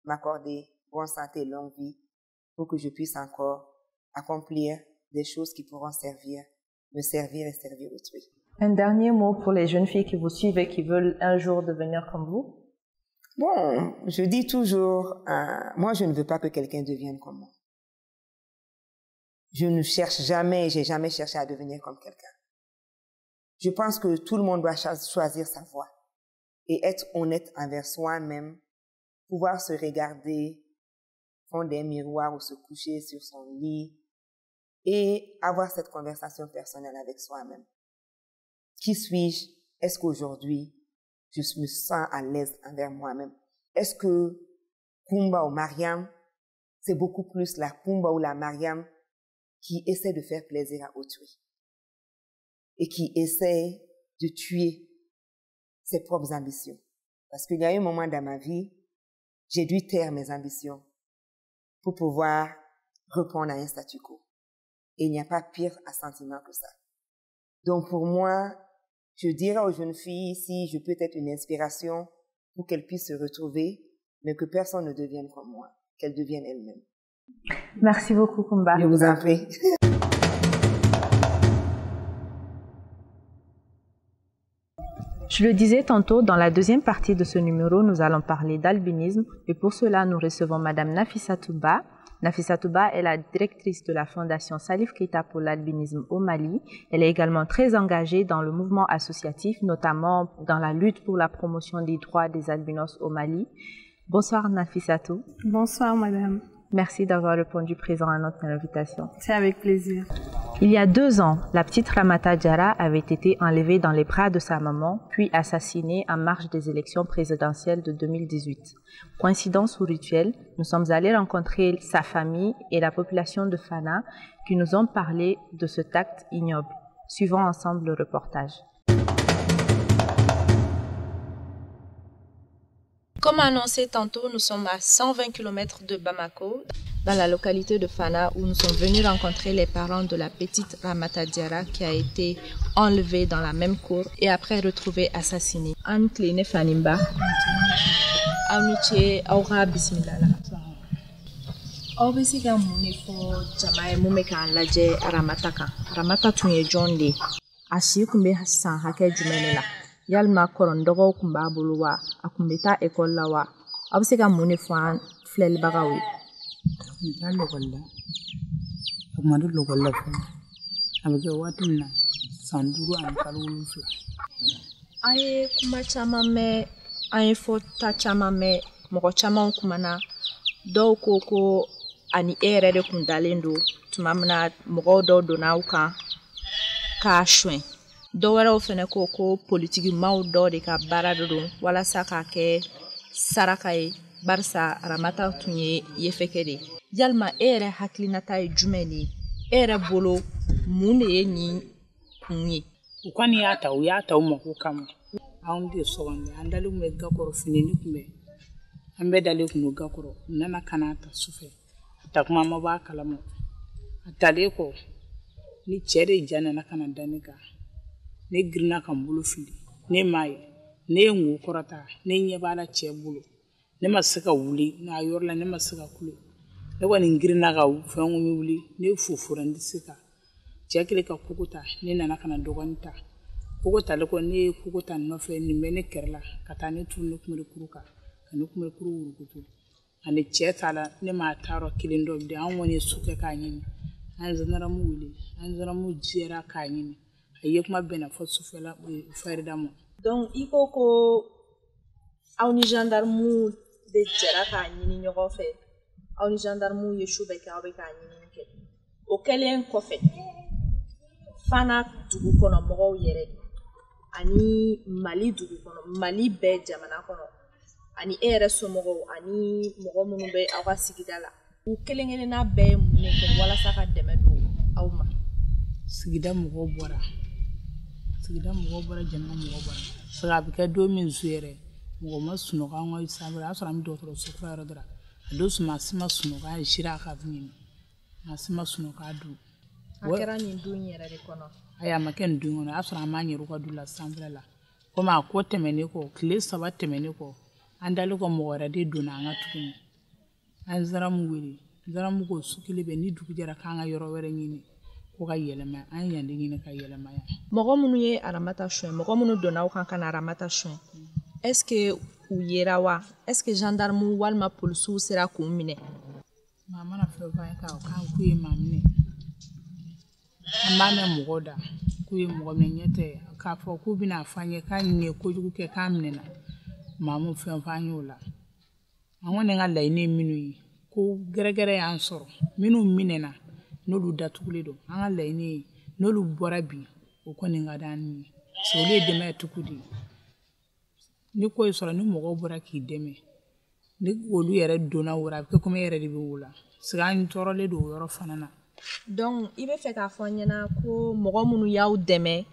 m'accorder bonne santé et longue vie pour que je puisse encore accomplir des choses qui pourront me servir et servir autrui. Un dernier mot pour les jeunes filles qui vous suivent et qui veulent un jour devenir comme vous? Bon, je dis toujours, moi je ne veux pas que quelqu'un devienne comme moi. Je ne cherche jamais, j'ai jamais cherché à devenir comme quelqu'un. Je pense que tout le monde doit choisir sa voie et être honnête envers soi-même, pouvoir se regarder, fond des miroirs ou se coucher sur son lit et avoir cette conversation personnelle avec soi-même. Qui suis-je? Est-ce qu'aujourd'hui, je me sens à l'aise envers moi-même? Est-ce que Kumba ou Mariam, c'est beaucoup plus la Kumba ou la Mariam qui essaie de faire plaisir à autrui et qui essaie de tuer ses propres ambitions? Parce qu'il y a eu un moment dans ma vie, j'ai dû taire mes ambitions pour pouvoir répondre à un statu quo. Et il n'y a pas pire assentiment que ça. Donc pour moi, je dirais aux jeunes filles, si je peux être une inspiration pour qu'elles puissent se retrouver, mais que personne ne devienne comme moi, qu'elles deviennent elles-mêmes. Merci beaucoup, Kumba. Je vous en prie. Je le disais tantôt, dans la deuxième partie de ce numéro, nous allons parler d'albinisme et pour cela, nous recevons Madame Nafissatou Ba. Nafissatou Ba est la directrice de la Fondation Salif Keita pour l'albinisme au Mali. Elle est également très engagée dans le mouvement associatif, notamment dans la lutte pour la promotion des droits des albinos au Mali. Bonsoir Nafisatou. Bonsoir madame. Merci d'avoir répondu présent à notre invitation. C'est avec plaisir. Il y a 2 ans, la petite Ramata Diarra avait été enlevée dans les bras de sa maman, puis assassinée en marge des élections présidentielles de 2018. Coïncidence ou rituel, nous sommes allés rencontrer sa famille et la population de Fana qui nous ont parlé de cet acte ignoble. Suivons ensemble le reportage. Comme annoncé tantôt, nous sommes à 120 km de Bamako, dans la localité de Fana, où nous sommes venus rencontrer les parents de la petite Ramata Diarra qui a été enlevée dans la même cour et après retrouvée assassinée. Anne-Cléne Fanimba. Auniche Aura Bismillah. Obisika Munifo Jamae Mumeka Laje Ramataka. Ramata tunye John Lee. Ashi kumbe Hassan Hake Jumenela. Yalma korondogo kumba buluwa akumbeta ekol la wa abseka muni fan flel bagawi ndalo golla amadu logolla fa abage watina sanduru an kalulu fla aye kuma chama me aye fota chama me moko chama kumana do koko ani ere de kundalendo tumamna moko do donauka ka shwen dɔwɛrɛw fɛnɛ ko politiki maaw dɔ de ka baara de don walasa ka kɛ saraka ye barisa Ramata tun ye yefɛkɛ de yalima e yɛrɛ hakilinata ye jumɛn de ye e yɛrɛ bolo mun de ye nin kun ye u kɔni y'a ta u y'a ta u mako kama anw de sɔgɔnde an dalen kun bɛ gakɔrɔ finini kun bɛ an bɛɛ dalen kun do gakɔrɔ u nana kana ta sufɛ a ta kuma ma b'a kalama a talen kɔ ni cɛ de ja nana kana da ne kan ne girina kan bolo fili ne ma ye ne ye ngo kɔrɔta ne ɲɛ b'a la cɛ bolo ne ma se ka wuli n'a yɔrɔ la ne ma se ka kule ne kɔni girina ka fɛn min wuli ne fofora n tɛ se ka cɛ kelen ka kogo ta ne nana kana dɔgɔnin ta kogo tale kɔ ne ye kogo ta nɔfɛ nin bɛ ne kɛrɛ la ka taa ne turu ne kunbɛkuru kan ka ne kunbɛkuru wurukutu ani cɛ ta la ne ma taa yɔrɔ kelen dɔ bilen an kɔni ye su kɛ k'a ɲini an zandaramu wuli an zandaramu jɛra k'a ɲini a ye kuma bɛnna fɔ sufɛla fɛrɛda ma donc i ko aw ni gendarme de jɛra k'a ɲini ɲɔgɔn fɛ aw ni gendarme ye su bɛɛ kɛ aw bɛ k'a ɲini kɛ o kɛlen kɔfɛ Fana dugu kɔnɔ mɔgɔw yɛrɛ ani Mali dugu kɔnɔ Mali bɛɛ jamana kɔnɔ ani e yɛrɛ somɔgɔw ani mɔgɔ minnu bɛ aw ka sigida la u kelen-kelenna bɛɛ ye mun de kɛ walasa ka dɛmɛ don aw ma sigida mɔgɔw bɔra jamana mɔgɔw bɔra saka a bɛ kɛ don min su yɛrɛ mɔgɔ ma sunɔgɔ an ka sanfɛ a sɔrɔ an bɛ dɔgɔtɔrɔso kura yɔrɔ dɔrɔn a don suma si ma sunɔgɔ a ye sira a ka ɲini a si ma sunɔgɔ a dun a kɛra nin don yɛrɛ de kɔnɔ ayi a ma kɛ nin don kɔnɔ a y'a sɔrɔ an b'an yɛrɛ ka du la sanfɛ la komi a ko tɛmɛnen kɔ tile 3 tɛmɛnen kɔ an dalen kɔ mɔgɔ wɛrɛ de donna an ka tuguni an zaramu wele zaramu ko su kelen bɛ ni dugu jɛra k'an ka yɔrɔ wɛrɛ ɲini ko ka yɛlɛma an yan de ɲini ka yɛlɛma yan mɔgɔ minnu ye Ramata soin mɔgɔ minnu donna aw kan ka na Ramata soin est-ce que u yera wa est-ce que gendarme walima policiw sera k'u minɛ maa mana fɛn fɛn k'a kan k'u ye maa minɛ an b'a mɛn mɔgɔw da k'u ye mɔgɔ minɛ ɲɛ tɛ k'a fɔ k'u bɛna fɔ an ye k'a nin ye kojugu kɛ k'a minɛna maa mun fɛn fɛn y'o la an kɔni ka laɲini ye minnu ye ko gɛrɛgɛrɛ y'an sɔrɔ minnu minɛna n'olu datugulen don an ka laɲini ye n'olu bɔra bi o kɔni ka d'an ye parce que olu ye dɛmɛ tugu de ni ko ye sɔrɔ ni mɔgɔw bɔra k'i dɛmɛ ni olu yɛrɛ donna wora a bɛ kɛ komi e yɛrɛ de bɛ wo la parce que an tɔɔrɔlen don o yɔrɔ fana na donc i bɛ fɛ k'a fɔ n ɲɛna ko mɔgɔ minnu y'aw dɛmɛ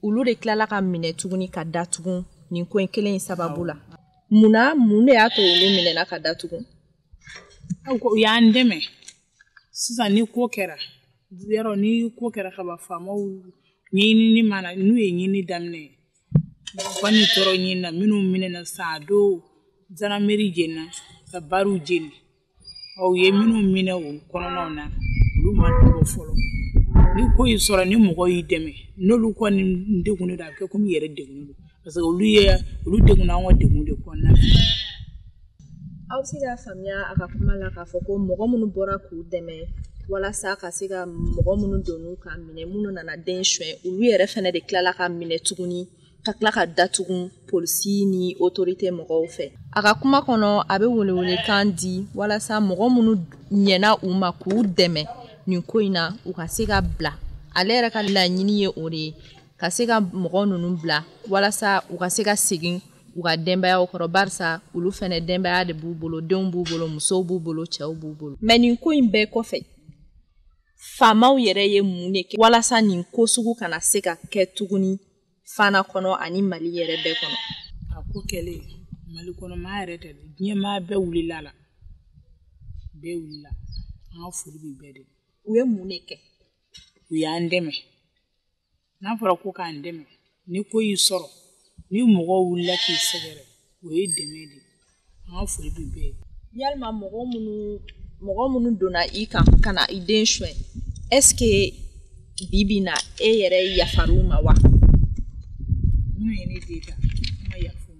olu de tilala ka minɛ tuguni ka datugu nin ko in kelen in sababu la mun de y'a to olu minɛna ka datugu u y'an dɛmɛ sisan ni ko kɛra yɔrɔ ni ko kɛra ka ban faamaw ɲinini mana n'u ye ɲini daminɛ kɔni tɔɔrɔ ɲini na minnu minɛna sa do zanameri jenina ka baruw jeni u ye minnu minɛ o kɔnɔnaw na olu ma tɔgɔ fɔlɔ ni ko y'i sɔrɔ ni mɔgɔ y'i dɛmɛ n'olu kɔni degunnen don a bɛ kɛ komi yɛrɛ degunnen don parce que olu degunna an ka degun de kɔnɔna na aw bɛ se k'a faamuya a ka kuma la k'a fɔ ko mɔgɔ minnu bɔra k'u dɛmɛ walasa ka se ka mɔgɔ minnu donn'u kan minɛ minnu nana den soin olu yɛrɛ fana de tilala ka minɛ tuguni ka tila ka datugu polisi ni autorité mɔgɔw fɛ a ka kuma kɔnɔ a bɛ welewelekan di walasa mɔgɔ minnu ɲɛna u ma k'u dɛmɛ nin ko in na u ka se ka bila ale yɛrɛ ka laɲini ye o de ye ka se ka mɔgɔ ninnu bila walasa u ka se ka segin u ka denbayaw kɔrɔ barisa olu fɛnɛ denbaya de b'u bolo denw b'u bolo musow b'u bolo cɛw b'u bolo mais nin ko in bɛɛ kɔfɛ faamaw yɛrɛ ye mun de kɛ walasa nin ko sugu kana se ka kɛ tuguni Fana kɔnɔ ani Mali yɛrɛ bɛɛ kɔnɔ a ko kɛlen Mali kɔnɔ maa yɛrɛ tɛ diɲɛmaa bɛɛ wulila la bɛɛ wulila an ka foli bɛ bɛɛ de u ye mun de kɛ u y'an dɛmɛ n'a fɔra ko k'an dɛmɛ ni ko y'i sɔrɔ ni mɔgɔ wulila k'i sɛgɛrɛ o ye dɛmɛ de an ka foli bɛ bɛɛ yalima mɔgɔ minnu donna i kan ka na i den suɲɛ est-ce que bibi na e yɛrɛ yafar'u ma wa minnu ye ne den ta ma yafu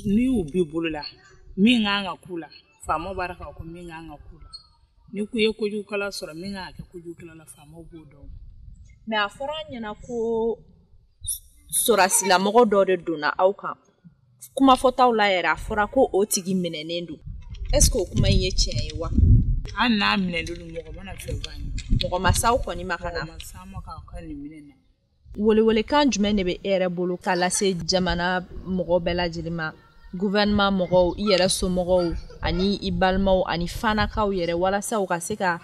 ni y'u b'i bolo la min kan ka k'u la faamaw b'a dɔn k'a fɔ min kan ka k'u la ni ko ye kojugukɛla sɔrɔ min kan ka kɛ kojugukɛla la faamaw b'o dɔn mais a fɔra an ɲɛna ko sɔrɔsilamɔgɔ dɔ de donna aw kan kuma fɔtaw la yɛrɛ a fɔra ko o tigi minɛnen don est-ce que o kuma in ye tiɲɛ ye wa an n'a minɛ don mɔgɔ mana fɛn f'an ye mɔgɔ masaw kɔni ma ka na mɔgɔ masa ma ka nin minɛ na welewelekan jumɛn de bɛ e yɛrɛ bolo k'a lase jamana mɔgɔw bɛɛ lajɛlen ma gouvernement mɔgɔw i yɛrɛ somɔgɔw ani i balimaw ani fanakaw yɛrɛ walasa u ka se ka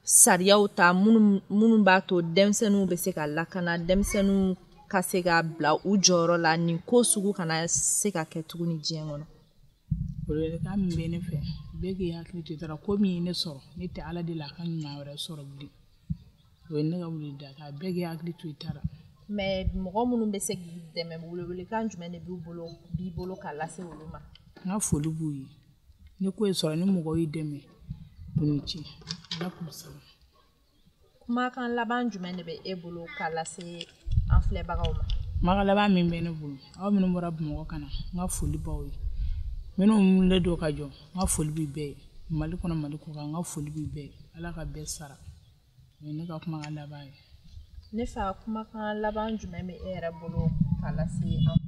sariyaw ta minnu b'a to denmisɛnninw bɛ se ka lakana denmisɛnninw ka se ka bila u jɔyɔrɔ la nin ko sugu kana se ka kɛ tuguni diɲɛ kɔnɔ welewelekan min bɛ ne fɛ bɛɛ k'i hakili to i taara ko min ye ne sɔrɔ ne tɛ ala de la a ka ɲuman wɛrɛ sɔrɔ bilen o ye ne ka wuli da kan bɛɛ k'i hakili to i taara mais mɔgɔ minnu bɛ se k'i dɛmɛ welewelekan jumɛn de b'i bolo k'a lase olu ma n ka foli b'u ye ni ko ye sɔrɔ ni mɔgɔ y'i dɛmɛ o ni ce ala k'u sara kumakan laban jumɛn de bɛ e bolo k'a lase an filɛbagaw ma kumakan laban min bɛ ne bolo aw minnu bɔra Bamakɔ ka na n ka foli b'aw ye minnu wulilen don ka jɔ n ka foli b'i bɛɛ ye Mali kɔnɔ Mali kɔ kan n ka foli b'i bɛɛ ye ala ka bɛɛ sara o ye ne ka kumakan laban ye ne fa kumakan laban jumɛn bɛ e yɛrɛ bolo k'a lase an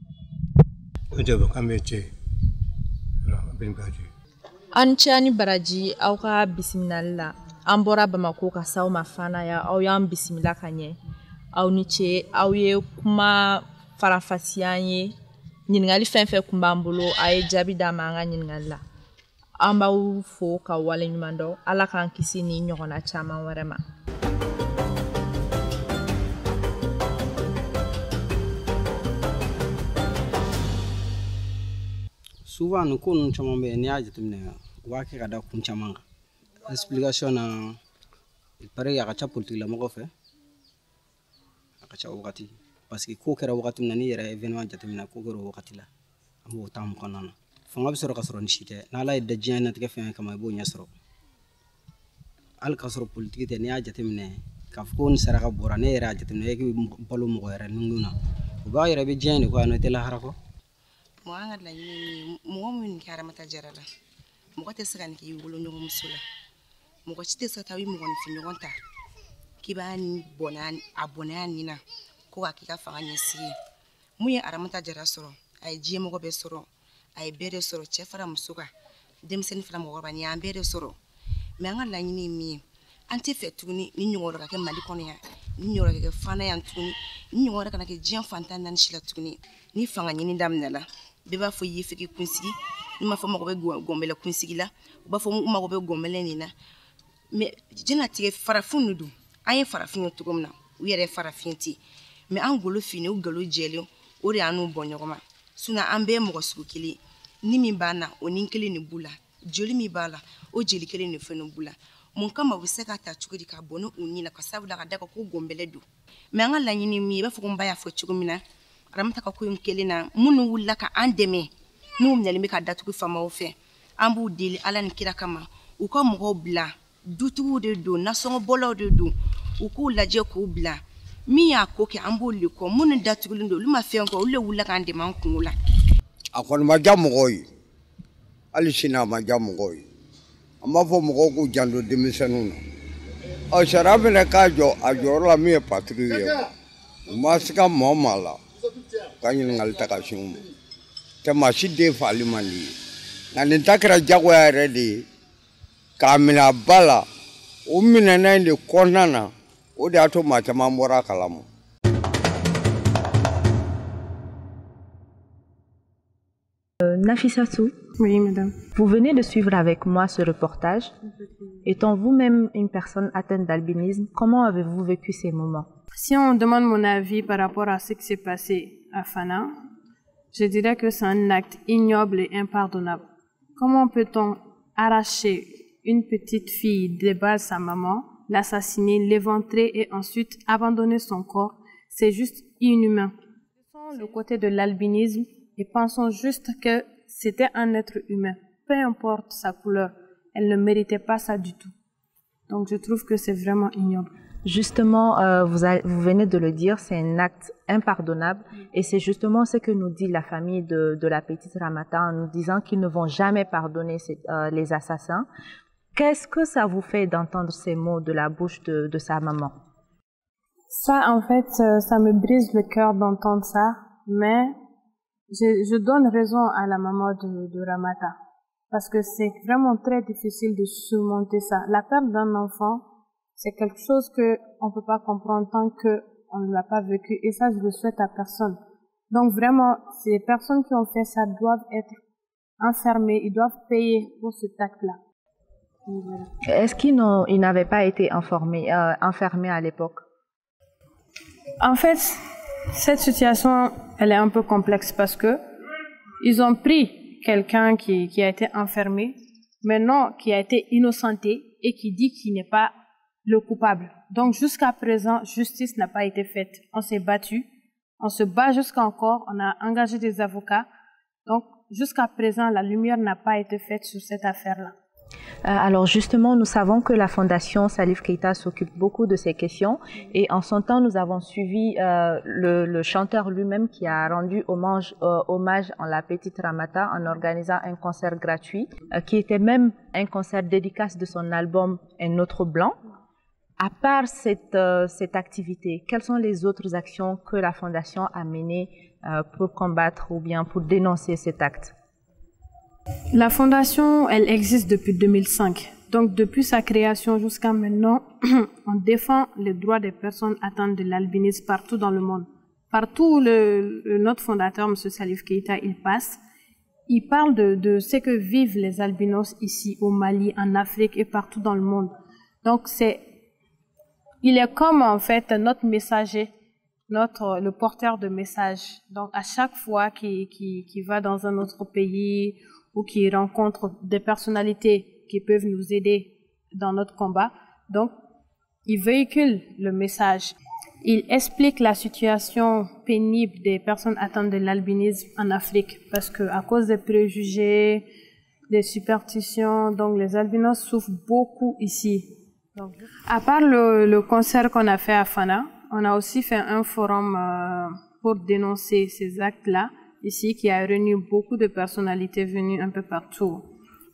o de bɛ kan bɛ cɛ an cɛ ni baraji aw ka bisimilali la an bɔra Bamako ka s'aw ma Fana ya aw y'an bisimila ka ɲɛ aw ni ce aw ye kuma farafasiya ye ɲininkali fɛn fɛn kun b'an bolo a ye jaabi d'a ma an ka ɲininkali la an b'aw fo ka wale ɲuman dɔn ala k'an kisi ni ɲɔgɔnna caman wɛrɛ ma souvent nin ko ninnu caman bɛ yen n'i y'a jateminɛ u b'a kɛ ka da kun caman kan explication na il paraît a ka ca politikilamɔgɔ fɛ a ka ca wagati parce que ko kɛra wagati min na n'i yɛrɛ événement jateminɛ ko kɛra o wagati la an b'o temps mun kɔnɔna na fanga bɛ sɔrɔ ka sɔrɔ ni si tɛ n'ala ye da diɲɛ natigɛ fɛn kama i b'o ɲɛ sɔrɔ hali ka sɔrɔ politiki tɛ n'i y'a jateminɛ k'a fɔ ko ni saraka bɔra ne yɛrɛ y'a jateminɛ e k'i balo mɔgɔ yɛrɛ nungun na o b'a yɛrɛ bɛ diɲɛ de ko a nɔ tɛ lahara kɔ mɔgɔ an ka laɲini mɔgɔ min kɛ Aramata Jara la mɔgɔ tɛ se ka nin k'i wolo ɲɔgɔn muso la mɔgɔ si tɛ se ka taa i mɔgɔninfin ɲɔgɔn ta k'i b'a bɔnɛya nin na ko k'a k'i ka fanga ɲɛsigi mun ye Aramata Jara sɔrɔ a ye diɲɛ mɔgɔ bɛɛ sɔrɔ a ye bɛɛ de sɔrɔ cɛ fara muso kan denmisɛnnin fara mɔgɔkɔrɔba ni an bɛɛ de sɔrɔ mais an ka laɲini ye min ye an tɛ fɛ tuguni ni ɲɔgɔn wɛrɛ ka kɛ Mali kɔnɔ yan ni ɲɔgɔn wɛrɛ ka kɛ Fana yan tuguni ni ɲɔgɔn wɛrɛ kana kɛ diɲɛ fantan naani si la tuguni ni fanga ɲini daminɛna bɛɛ b'a fɔ yefegi kunsigi ni ma fɔ mago bɛ gɔnbɛlɛ kunsigi la u b'a fɔ mago bɛ gɔnbɛlɛ nin na mais jɛnatigɛ farafin de don an ye farafin ye cogo min na u yɛrɛ farafin tɛ mais an golo fini u galo jɛlen o de y'an n'u bɔ ɲɔgɔn ma sinon an bɛɛ mɔgɔ sugu kelen ni min b'a na o ni kelen de b'u la joli min b'a la o jeli kelen de fɛnɛ b'u la mun kama u bɛ se ka ta cogo di ka bɔ ni u ɲina ka sabula ka da ko gɔnbɛlɛ don mais an ka laɲini min i b'a fɔ ko n ba y'a fɔ cogo min na Aramata ka ko in kelen na minnu wulila ka an dɛmɛ n'u minɛlen bɛ ka datugu faamaw fɛ an b'u deli ala ni kira kama u ka mɔgɔw bila dutigiw de don nasɔngɔbɔlaw de don u k'u lajɛ k'u bila min y'a ko kɛ an b'olu de kɔ minnu datugulen don olu ma fɛn kɔ olu de wulila k'an dɛmɛ an kungo la a kɔni ma diya mɔgɔw ye hali sini a ma diya mɔgɔw ye an b'a fɔ mɔgɔw k'u janto denmisɛnninw na sariya fɛnɛ k'a jɔ a jɔyɔrɔ la min ye patrouille ye Masika momala. Kanyi ngalita kashumu. Kama shide fali mandi. Ngani takira jagwa ready. Kamina bala. Umina nende konana. Ode ato machama mbora kalamu. Nafissatou. Oui, madame. Vous venez de suivre avec moi ce reportage. Étant vous-même une personne atteinte d'albinisme, comment avez-vous vécu ces moments? Si on demande mon avis par rapport à ce qui s'est passé à Fana, je dirais que c'est un acte ignoble et impardonnable. Comment peut-on arracher une petite fille de bas sa maman, l'assassiner, l'éventrer et ensuite abandonner son corps? C'est juste inhumain. Laissons le côté de l'albinisme et pensons juste que c'était un être humain. Peu importe sa couleur, elle ne méritait pas ça du tout. Donc je trouve que c'est vraiment ignoble. Justement, vous venez de le dire, c'est un acte impardonnable et c'est justement ce que nous dit la famille de la petite Ramata en nous disant qu'ils ne vont jamais pardonner les assassins. Qu'est-ce que ça vous fait d'entendre ces mots de la bouche de sa maman? Ça, en fait, ça me brise le cœur d'entendre ça, mais je donne raison à la maman de Ramata parce que c'est vraiment très difficile de surmonter ça. La perte d'un enfant, c'est quelque chose que on peut pas comprendre tant que on ne l'a pas vécu et ça je le souhaite à personne. Donc vraiment, ces personnes qui ont fait ça doivent être enfermées, ils doivent payer pour cet acte-là. Voilà. Est-ce qu'ils n'avaient pas été enfermés à l'époque? En fait, cette situation, elle est un peu complexe parce que ils ont pris quelqu'un qui a été enfermé, mais non, qui a été innocenté et qui dit qu'il n'est pas le coupable. Donc jusqu'à présent, justice n'a pas été faite. On s'est battu, on se bat jusqu'à encore, on a engagé des avocats. Donc jusqu'à présent, la lumière n'a pas été faite sur cette affaire-là. Alors justement, nous savons que la Fondation Salif Keita s'occupe beaucoup de ces questions et en son temps, nous avons suivi le chanteur lui-même qui a rendu hommage à la petite Ramata en organisant un concert gratuit qui était même un concert dédicace de son album Un autre blanc. À part cette activité, quelles sont les autres actions que la Fondation a menées pour combattre ou bien pour dénoncer cet acte? La Fondation, elle existe depuis 2005. Donc, depuis sa création jusqu'à maintenant, on défend les droits des personnes atteintes de l'albinisme partout dans le monde. Partout où notre fondateur, M. Salif Keita, il passe, il parle de ce que vivent les albinos ici au Mali, en Afrique et partout dans le monde. Donc, il est comme en fait notre messager, le porteur de message. Donc, à chaque fois qu'il va dans un autre pays ou qu'il rencontre des personnalités qui peuvent nous aider dans notre combat, donc, il véhicule le message. Il explique la situation pénible des personnes atteintes de l'albinisme en Afrique parce que à cause des préjugés, des superstitions, donc les albinos souffrent beaucoup ici. Donc, à part le concert qu'on a fait à Fana, on a aussi fait un forum pour dénoncer ces actes-là ici qui a réuni beaucoup de personnalités venues un peu partout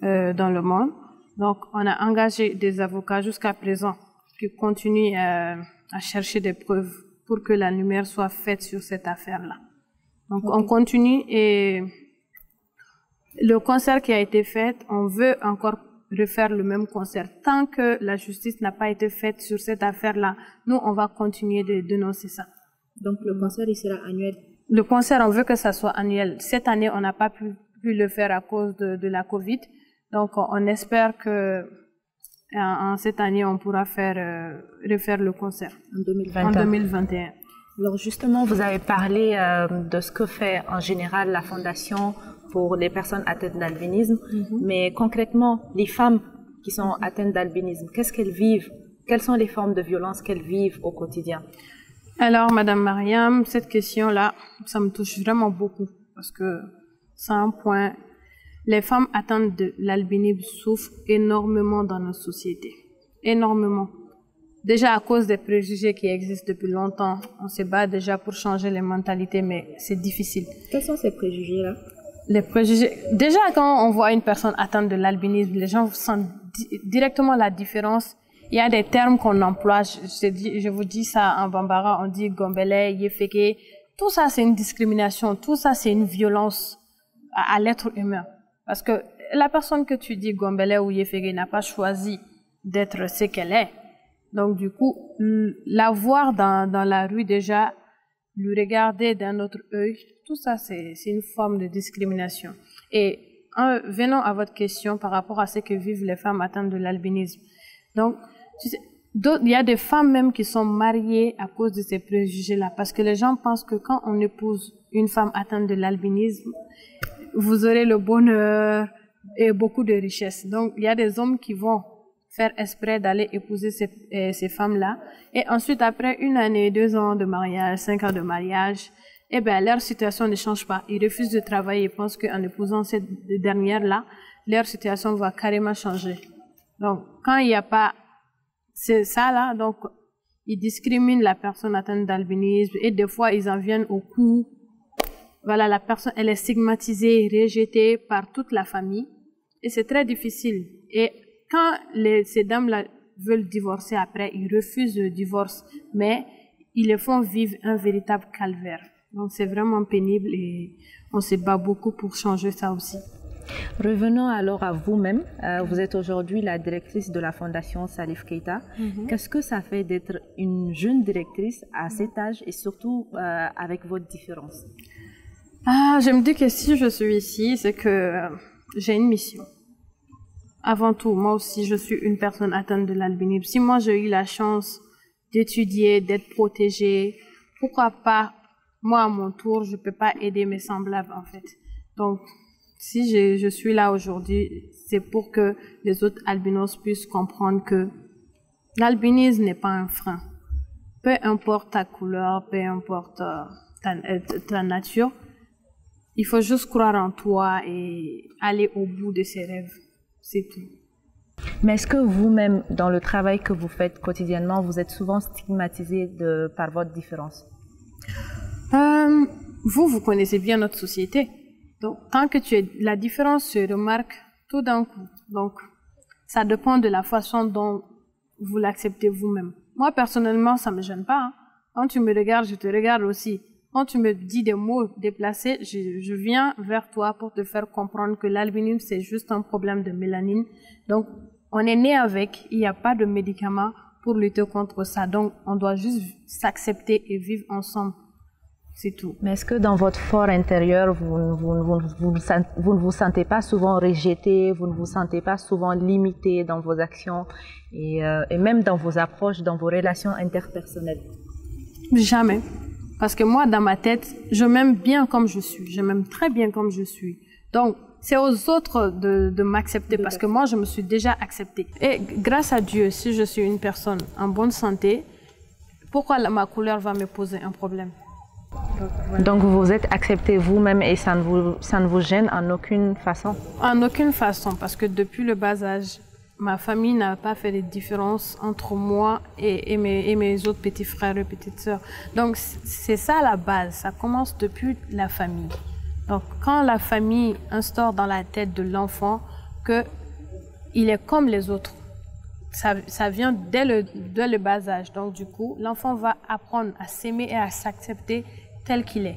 dans le monde. Donc, on a engagé des avocats jusqu'à présent qui continuent à chercher des preuves pour que la lumière soit faite sur cette affaire-là. Donc, on continue et le concert qui a été fait, on veut encore refaire le même concert. Tant que la justice n'a pas été faite sur cette affaire-là, nous, on va continuer de dénoncer ça. Donc, le concert, il sera annuel? Le concert, on veut que ça soit annuel. Cette année, on n'a pas pu le faire à cause de la COVID. Donc, on espère que en cette année, on pourra refaire le concert. En 2021. Alors, justement, vous avez parlé de ce que fait en général la Fondation pour les personnes atteintes d'albinisme. Mais concrètement, les femmes qui sont atteintes d'albinisme, qu'est-ce qu'elles vivent? Quelles sont les formes de violence qu'elles vivent au quotidien? Alors, Madame Mariam, cette question-là, ça me touche vraiment beaucoup parce que c'est un point. Les femmes atteintes de l'albinisme souffrent énormément dans notre société. Énormément. Déjà à cause des préjugés qui existent depuis longtemps, on se bat déjà pour changer les mentalités, mais c'est difficile. Quels sont ces préjugés-là? Les préjugés. Déjà, quand on voit une personne atteinte de l'albinisme, les gens sentent directement la différence il y a des termes qu'on emploie, je vous dis ça en bambara, on dit gombele, yefeke. Tout ça, c'est une discrimination. Tout ça, c'est une violence à l'être humain. Parce que la personne que tu dis gombele ou yefeke n'a pas choisi d'être ce qu'elle est. Donc, du coup, la voir dans la rue déjà, lui regarder d'un autre œil, tout ça, c'est une forme de discrimination. Et venons à votre question par rapport à ce que vivent les femmes atteintes de l'albinisme. Donc, tu sais, il y a des femmes même qui sont mariées à cause de ces préjugés-là, parce que les gens pensent que quand on épouse une femme atteinte de l'albinisme, vous aurez le bonheur et beaucoup de richesses. Donc, il y a des hommes qui vont faire exprès d'aller épouser ces femmes-là. Et ensuite, après 1 année, 2 ans de mariage, 5 ans de mariage, eh ben, leur situation ne change pas. Ils refusent de travailler. Ils pensent qu'en épousant cette dernière-là, leur situation va carrément changer. Donc, quand il n'y a pas ça là, donc, ils discriminent la personne atteinte d'albinisme et des fois, ils en viennent au coup. Voilà, la personne, elle est stigmatisée, rejetée par toute la famille. Et c'est très difficile. Et quand ces dames-là veulent divorcer après, ils refusent le divorce, mais ils les font vivre un véritable calvaire. Donc c'est vraiment pénible et on se bat beaucoup pour changer ça aussi. Revenons alors à vous-même. Vous êtes aujourd'hui la directrice de la Fondation Salif Keita. Qu'est-ce que ça fait d'être une jeune directrice à cet âge et surtout avec votre différence? Je me dis que si je suis ici, c'est que j'ai une mission. Avant tout, moi aussi, je suis une personne atteinte de l'albinisme. Si moi, j'ai eu la chance d'étudier, d'être protégée, pourquoi pas, moi, à mon tour, je peux pas aider mes semblables, en fait. Donc, si je suis là aujourd'hui, c'est pour que les autres albinos puissent comprendre que l'albinisme n'est pas un frein. Peu importe ta couleur, peu importe ta nature, il faut juste croire en toi et aller au bout de ses rêves. C'est tout. Mais est-ce que vous-même, dans le travail que vous faites quotidiennement, vous êtes souvent stigmatisé par votre différence? Vous connaissez bien notre société. Donc, tant que la différence se remarque tout d'un coup. Donc, ça dépend de la façon dont vous l'acceptez vous-même. Moi, personnellement, ça me gêne pas. Hein. Quand tu me regardes, je te regarde aussi. Quand tu me dis des mots déplacés, je viens vers toi pour te faire comprendre que l'albinisme, c'est juste un problème de mélanine. Donc, on est né avec, il n'y a pas de médicaments pour lutter contre ça. Donc, on doit juste s'accepter et vivre ensemble. C'est tout. Mais est-ce que dans votre fort intérieur, vous ne vous sentez pas souvent rejeté, vous ne vous sentez pas souvent limité dans vos actions et même dans vos approches, dans vos relations interpersonnelles? Jamais. Parce que moi, dans ma tête, je m'aime bien comme je suis. Je m'aime très bien comme je suis. Donc, c'est aux autres de m'accepter parce que moi, je me suis déjà acceptée. Et grâce à Dieu, si je suis une personne en bonne santé, pourquoi ma couleur va me poser un problème? Donc, vous vous êtes accepté vous-même et ça ne vous gêne en aucune façon? En aucune façon, parce que depuis le bas âge, ma famille n'a pas fait de différence entre moi et mes autres petits frères et petites sœurs. Donc, c'est ça la base. Ça commence depuis la famille. Donc, quand la famille instaure dans la tête de l'enfant qu'il est comme les autres, ça vient dès le bas âge. Donc, du coup, l'enfant va apprendre à s'aimer et à s'accepter tel qu'il est.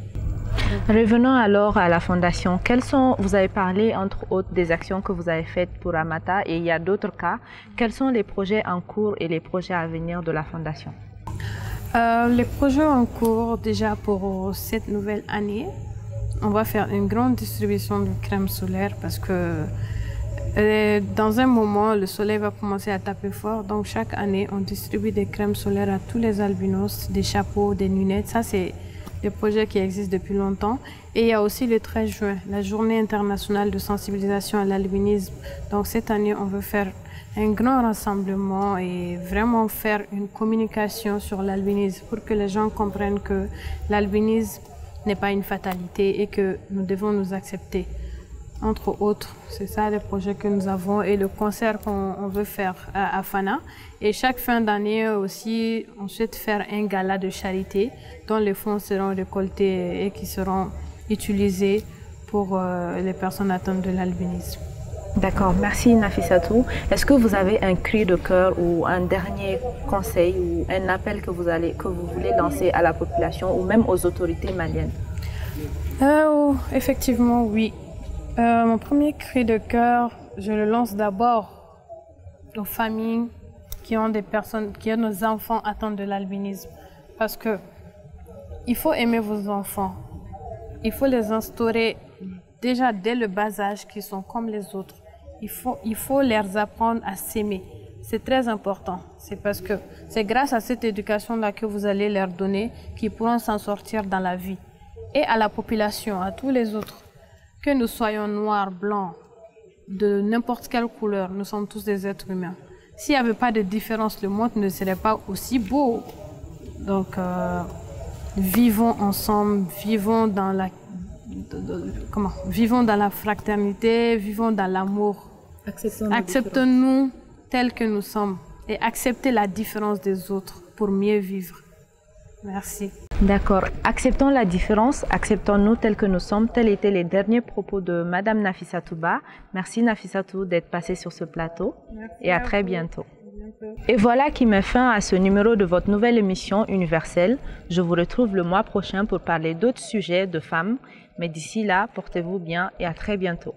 Revenons alors à la Fondation. Vous avez parlé entre autres des actions que vous avez faites pour Amata et il y a d'autres cas. Quels sont les projets en cours et les projets à venir de la Fondation? Les projets en cours déjà pour cette nouvelle année, on va faire une grande distribution de crème solaire parce que dans un moment, le soleil va commencer à taper fort. Donc chaque année, on distribue des crèmes solaires à tous les albinos, des chapeaux, des lunettes. Ça, c'est des projets qui existent depuis longtemps. Et il y a aussi le 13 juin, la journée internationale de sensibilisation à l'albinisme. Donc cette année, on veut faire un grand rassemblement et vraiment faire une communication sur l'albinisme pour que les gens comprennent que l'albinisme n'est pas une fatalité et que nous devons nous accepter. Entre autres, c'est ça les projets que nous avons et le concert qu'on veut faire à Fana. Et chaque fin d'année aussi, on souhaite faire un gala de charité dont les fonds seront récoltés et qui seront utilisés pour les personnes atteintes de l'albinisme. D'accord, merci Nafissatou. Est-ce que vous avez un cri de cœur ou un dernier conseil ou un appel que vous voulez lancer à la population ou même aux autorités maliennes? Effectivement, oui. Mon premier cri de cœur, je le lance d'abord aux familles qui ont nos enfants atteints de l'albinisme. Parce que il faut aimer vos enfants. Il faut les instaurer déjà dès le bas âge qu'ils sont comme les autres. Il faut leur apprendre à s'aimer. C'est très important. C'est parce que c'est grâce à cette éducation-là que vous allez leur donner qu'ils pourront s'en sortir dans la vie. Et à la population, à tous les autres, que nous soyons noirs, blancs, de n'importe quelle couleur, nous sommes tous des êtres humains. S'il n'y avait pas de différence, le monde ne serait pas aussi beau. Donc, vivons ensemble, vivons dans la fraternité, vivons dans l'amour. Acceptons-nous tels que nous sommes et acceptez la différence des autres pour mieux vivre. Merci. D'accord. Acceptons la différence, acceptons-nous tels que nous sommes. Tels étaient les derniers propos de Madame Nafissatou Ba. Merci Nafissatou d'être passée sur ce plateau. Merci et à très bientôt. Et voilà qui met fin à ce numéro de votre nouvelle émission universelle. Je vous retrouve le mois prochain pour parler d'autres sujets de femmes. Mais d'ici là, portez-vous bien et à très bientôt.